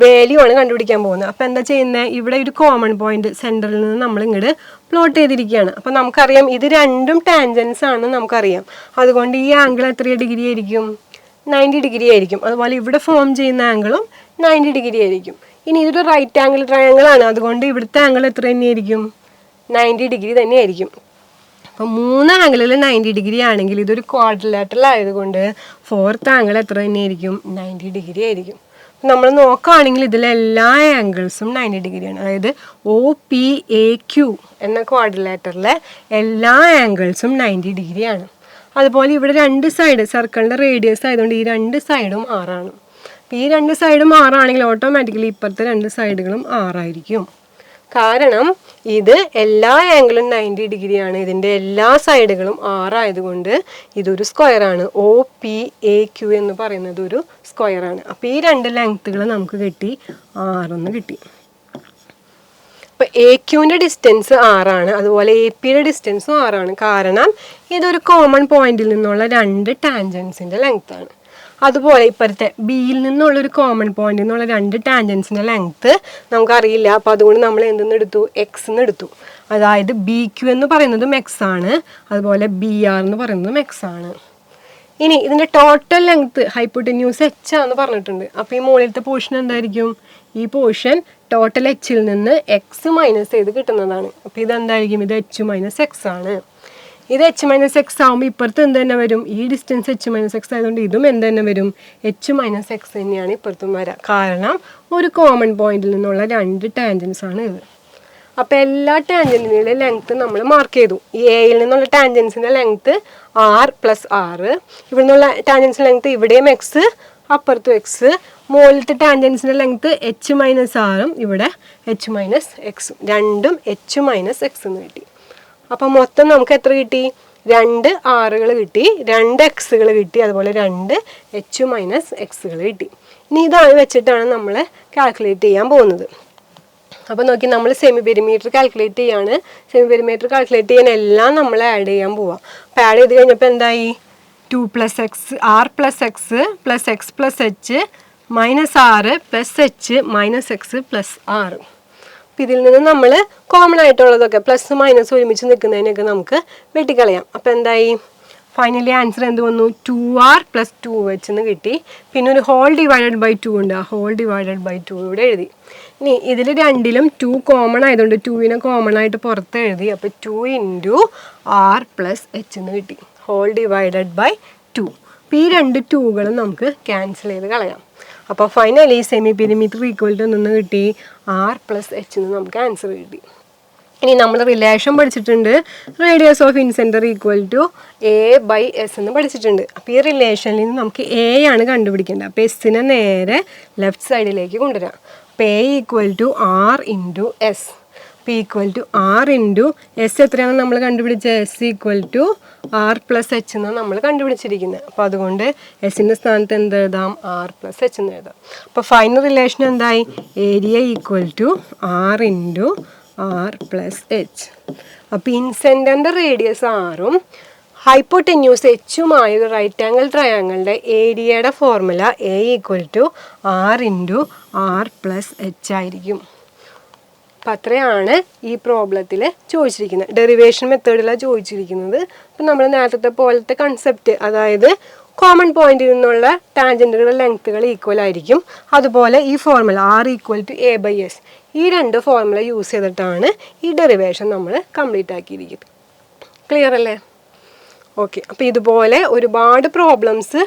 വാല്യൂ ആണ് കണ്ടുപിടിക്കാൻ പോകുന്നത്. അപ്പോൾ എന്താ ചെയ്യുന്നത്? ഇവിടെ ഒരു കോമൺ പോയിന്റ് സെൻറ്ററിൽ നിന്ന് നമ്മൾ ഇങ്ങോട്ട് പ്ലോട്ട് ചെയ്തിരിക്കുകയാണ്. അപ്പോൾ നമുക്കറിയാം ഇത് രണ്ടും ടാൻജൻസ് ആണെന്ന് നമുക്കറിയാം. അതുകൊണ്ട് ഈ ആംഗിൾ എത്ര ഡിഗ്രി ആയിരിക്കും? 90 ഡിഗ്രി ആയിരിക്കും. അതുപോലെ ഇവിടെ ഫോം ചെയ്യുന്ന ആംഗിളും 90 ഡിഗ്രി ആയിരിക്കും. ഇനി ഇതൊരു റൈറ്റ് ആംഗിൾ ട്രയാങ്കിൾ ആണ്. അതുകൊണ്ട് ഇവിടുത്തെ ആംഗിൾ എത്ര തന്നെയായിരിക്കും? 90 ഡിഗ്രി തന്നെയായിരിക്കും. അപ്പോൾ 3 ആംഗിളിൽ 90 ഡിഗ്രി ആണെങ്കിൽ ഇതൊരു ക്വാഡ്രിലാറ്ററൽ ആയതുകൊണ്ട് ഫോർത്ത് ആംഗിൾ എത്ര തന്നെയായിരിക്കും? 90 ഡിഗ്രി ആയിരിക്കും. നമ്മൾ നോക്കുകയാണെങ്കിൽ ഇതിലെല്ലാ ആംഗിൾസും 90 ഡിഗ്രിയാണ്. അതായത് OPAQ എന്ന ക്വാഡ്രിലാറ്ററിലെ എല്ലാ ആംഗിൾസും 90 ഡിഗ്രിയാണ്. അതുപോലെ ഇവിടെ രണ്ട് സൈഡ് സർക്കിളിൻ്റെ റേഡിയസ് ആയതുകൊണ്ട് ഈ രണ്ട് സൈഡും 6 ആണ്. അപ്പോൾ ഈ രണ്ട് സൈഡും 6 ആണെങ്കിൽ ഓട്ടോമാറ്റിക്കലി ഇപ്പുറത്തെ രണ്ട് സൈഡുകളും 6 ആയിരിക്കും. കാരണം ഇത് എല്ലാ ആംഗിളും 90 ഡിഗ്രിയാണ്. ഇതിൻ്റെ എല്ലാ സൈഡുകളും 6 ആയതുകൊണ്ട് ഇതൊരു സ്ക്വയറാണ്. OPAQ എന്ന് പറയുന്നത് ഒരു സ്ക്വയറാണ്. അപ്പോൾ ഈ രണ്ട് ലെങ്ത്തുകൾ നമുക്ക് കിട്ടി, 6 കിട്ടി. അപ്പോൾ AQൻ്റെ ഡിസ്റ്റൻസ് 6 ആണ്. അതുപോലെ APയുടെ ഡിസ്റ്റൻസും 6 ആണ്. കാരണം ഇതൊരു കോമൺ പോയിന്റിൽ നിന്നുള്ള രണ്ട് ടാൻജൻസിൻ്റെ ലെങ്ത്താണ്. അതുപോലെ ഇപ്പോഴത്തെ ബിയിൽ നിന്നുള്ളൊരു കോമൺ പോയിന്റിൽ നിന്നുള്ള രണ്ട് ടാൻജൻസിൻ്റെ ലെങ്ത്ത് നമുക്കറിയില്ല. അപ്പോൾ അതുകൊണ്ട് നമ്മൾ എന്തെന്ന് എടുത്തു? എക്സ് എന്ന് എടുത്തു. അതായത് BQ എന്ന് പറയുന്നതും എക്സ് ആണ്, അതുപോലെ BR എന്ന് പറയുന്നതും എക്സ് ആണ്. ഇനി ഇതിൻ്റെ ടോട്ടൽ ലെങ്ത്ത് ഹൈപ്പോട്ടന്യൂസ് എച്ച് ആണെന്ന് പറഞ്ഞിട്ടുണ്ട്. അപ്പോൾ ഈ മുകളിലത്തെ പോർഷൻ എന്തായിരിക്കും? ഈ പോർഷൻ ടോട്ടൽ എച്ചിൽ നിന്ന് എക്സ് മൈനസ് ചെയ്ത് കിട്ടുന്നതാണ്. അപ്പോൾ ഇതെന്തായിരിക്കും? ഇത് എച്ച് മൈനസ് എക്സ് ആണ്. ഇത് എച്ച് മൈനസ് എക്സ് ആകുമ്പോൾ ഇപ്പുറത്ത് എന്ത് തന്നെ വരും? ഈ ഡിസ്റ്റൻസ് എച്ച് മൈനസ് എക്സ് ആയതുകൊണ്ട് ഇതും എന്ത് തന്നെ വരും? എച്ച് മൈനസ് എക്സ് തന്നെയാണ് ഇപ്പുറത്തും വരാം. കാരണം ഒരു കോമൺ പോയിന്റിൽ നിന്നുള്ള രണ്ട് ടാൻജൻസ് ആണ് ഇത്. അപ്പോൾ എല്ലാ ടാൻജൻറ്റിൻ്റെ ലെങ്ത്ത് നമ്മൾ മാർക്ക് ചെയ്തു. ഈ എയിൽ നിന്നുള്ള ടാൻജൻസിൻ്റെ ലെങ്ത്ത് R + R, ഇവിടെ നിന്നുള്ള ടാൻജൻസിൻ്റെ ലെങ്ത്ത് ഇവിടെയും എക്സ്, അപ്പുറത്തും എക്സ്. മുകളിലത്തെ ടാൻജൻസിൻ്റെ ലെങ്ത്ത് എച്ച് മൈനസ് ആറും ഇവിടെ എച്ച് മൈനസ് എക്സും, രണ്ടും എച്ച് മൈനസ് എക്സ് എന്ന് കിട്ടി. അപ്പം മൊത്തം നമുക്ക് എത്ര കിട്ടി? 2 ആറുകൾ കിട്ടി, 2 എക്സുകൾ കിട്ടി, അതുപോലെ 2 എച്ച് മൈനസ് എക്സുകൾ കിട്ടി. ഇനി ഇതാണ് വെച്ചിട്ടാണ് നമ്മൾ കാൽക്കുലേറ്റ് ചെയ്യാൻ പോകുന്നത്. അപ്പോൾ നോക്കി, നമ്മൾ സെമി പെരിമീറ്റർ കാൽക്കുലേറ്റ് ചെയ്യാണ്. സെമി പെരിമീറ്റർ കാൽക്കുലേറ്റ് ചെയ്യാൻ എല്ലാം നമ്മൾ ആഡ് ചെയ്യാൻ പോവാം. അപ്പോൾ ആഡ് ചെയ്ത് കഴിഞ്ഞപ്പോൾ എന്തായി? 2 + x R + x + x + h -r + h -x + r. അപ്പോൾ ഇതിൽ നിന്ന് നമ്മൾ കോമൺ ആയിട്ടുള്ളതൊക്കെ പ്ലസ് മൈനസ് ഒരുമിച്ച് നിൽക്കുന്നതിനൊക്കെ നമുക്ക് വെട്ടിക്കളയാം. അപ്പോൾ എന്തായി? ഫൈനലി ആൻസർ എന്ത് വന്നു? 2R + 2h എന്ന് കിട്ടി. പിന്നെ ഒരു ഹോൾ ഡിവൈഡഡ് ബൈ 2 ഉണ്ട്, ആ ഹോൾ ഡിവൈഡഡ് ബൈ 2 ഇവിടെ എഴുതി. ഇനി ഇതിൽ രണ്ടിലും 2 കോമൺ ആയതുകൊണ്ട് 2നെ കോമൺ ആയിട്ട് പുറത്ത് എഴുതി. അപ്പോൾ 2 × R + h എന്ന് കിട്ടി, ഹോൾ ഡിവൈഡഡ് ബൈ 2. അപ്പോൾ ഈ രണ്ട് 2കളും നമുക്ക് ക്യാൻസൽ ചെയ്ത് കളയാം. അപ്പോൾ finally semi perimeter equal to നിന്ന് കിട്ടി R + h എന്ന് നമുക്ക് ആൻസർ കിട്ടി. ഇനി നമ്മൾ റിലേഷൻ പഠിച്ചിട്ടുണ്ട്, radius of incentre equal to A/S എന്ന് പഠിച്ചിട്ടുണ്ട്. അപ്പോൾ ഈ റിലേഷനിൽ നിന്ന് നമുക്ക് A ആണ് കണ്ടുപിടിക്കേണ്ടത്. അപ്പോൾ എസ്സിനെ നേരെ ലെഫ്റ്റ് സൈഡിലേക്ക് കൊണ്ടുവരാം. അപ്പോൾ A = R × S. P = R × S എത്രയാണ് നമ്മൾ കണ്ടുപിടിച്ചത്? S = R + h എന്നാണ് നമ്മൾ കണ്ടുപിടിച്ചിരിക്കുന്നത്. അപ്പോൾ അതുകൊണ്ട് എസിൻ്റെ സ്ഥാനത്ത് എന്ത് എഴുതാം? R + h എന്ന് എഴുതാം. അപ്പോൾ ഫൈനൽ റിലേഷൻ എന്തായി? Area = R × R + h. അപ്പോൾ ഇൻസെൻറ്ററിൻ്റെ റേഡിയസ് 6ഉം ഹൈപ്പോടെന്യൂസ് എച്ചുമായ ഒരു റൈറ്റ് ആംഗിൾ ട്രയാങ്കിളിൻ്റെ ഏരിയയുടെ formula A equal to R into R plus H ആയിരിക്കും. അപ്പം അത്രയാണ് ഈ പ്രോബ്ലത്തിൽ ചോദിച്ചിരിക്കുന്നത്. ഡെറിവേഷൻ മെത്തേഡിലാണ് ചോദിച്ചിരിക്കുന്നത്. അപ്പം നമ്മൾ നേരത്തെ പോലത്തെ കൺസെപ്റ്റ്, അതായത് കോമൺ പോയിന്റിൽ നിന്നുള്ള ടാൻജൻറ്റുകളുടെ ലെങ്ത്തുകൾ ഈക്വൽ ആയിരിക്കും. അതുപോലെ ഈ formula R equal to A by S, ഈ രണ്ട് ഫോർമുല യൂസ് ചെയ്തിട്ടാണ് ഈ ഡെറിവേഷൻ നമ്മൾ കംപ്ലീറ്റ് ആക്കിയിരിക്കുന്നത്. ക്ലിയർ അല്ലേ? ഓക്കെ. അപ്പോൾ ഇതുപോലെ ഒരുപാട് പ്രോബ്ലംസ്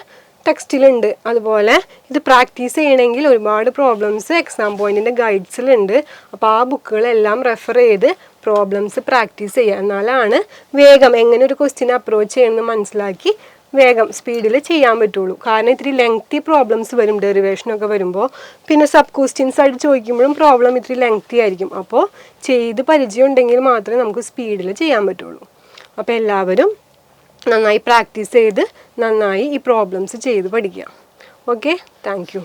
ടെക്സ്റ്റിലുണ്ട്. അതുപോലെ ഇത് പ്രാക്ടീസ് ചെയ്യണമെങ്കിൽ ഒരുപാട് പ്രോബ്ലംസ് എക്സാം പോയിൻറ്റിൻ്റെ ഗൈഡ്സിലുണ്ട്. അപ്പോൾ ആ ബുക്കുകളെല്ലാം റെഫർ ചെയ്ത് പ്രോബ്ലംസ് പ്രാക്ടീസ് ചെയ്യുക. എന്നാലാണ് വേഗം എങ്ങനെ ഒരു ക്വസ്റ്റ്യൻ അപ്രോച്ച് ചെയ്യണമെന്ന് മനസ്സിലാക്കി വേഗം സ്പീഡിൽ ചെയ്യാൻ പറ്റുള്ളൂ. കാരണം ഇത്തിരി ലെങ്തി പ്രോബ്ലംസ് വരും ഡെറിവേഷനൊക്കെ വരുമ്പോൾ. പിന്നെ സബ് ക്വസ്റ്റ്യൻസ് ആയിട്ട് ചോദിക്കുമ്പോഴും പ്രോബ്ലം ഇത്തിരി ലെങ്തി ആയിരിക്കും. അപ്പോൾ ചെയ്ത് പരിചയം ഉണ്ടെങ്കിൽ മാത്രമേ നമുക്ക് സ്പീഡിൽ ചെയ്യാൻ പറ്റുള്ളൂ. അപ്പോൾ എല്ലാവരും നന്നായി പ്രാക്ടീസ് ചെയ്ത് നന്നായി ഈ പ്രോബ്ലംസ് ചെയ്ത് പഠിക്കുക. Okay, thank you.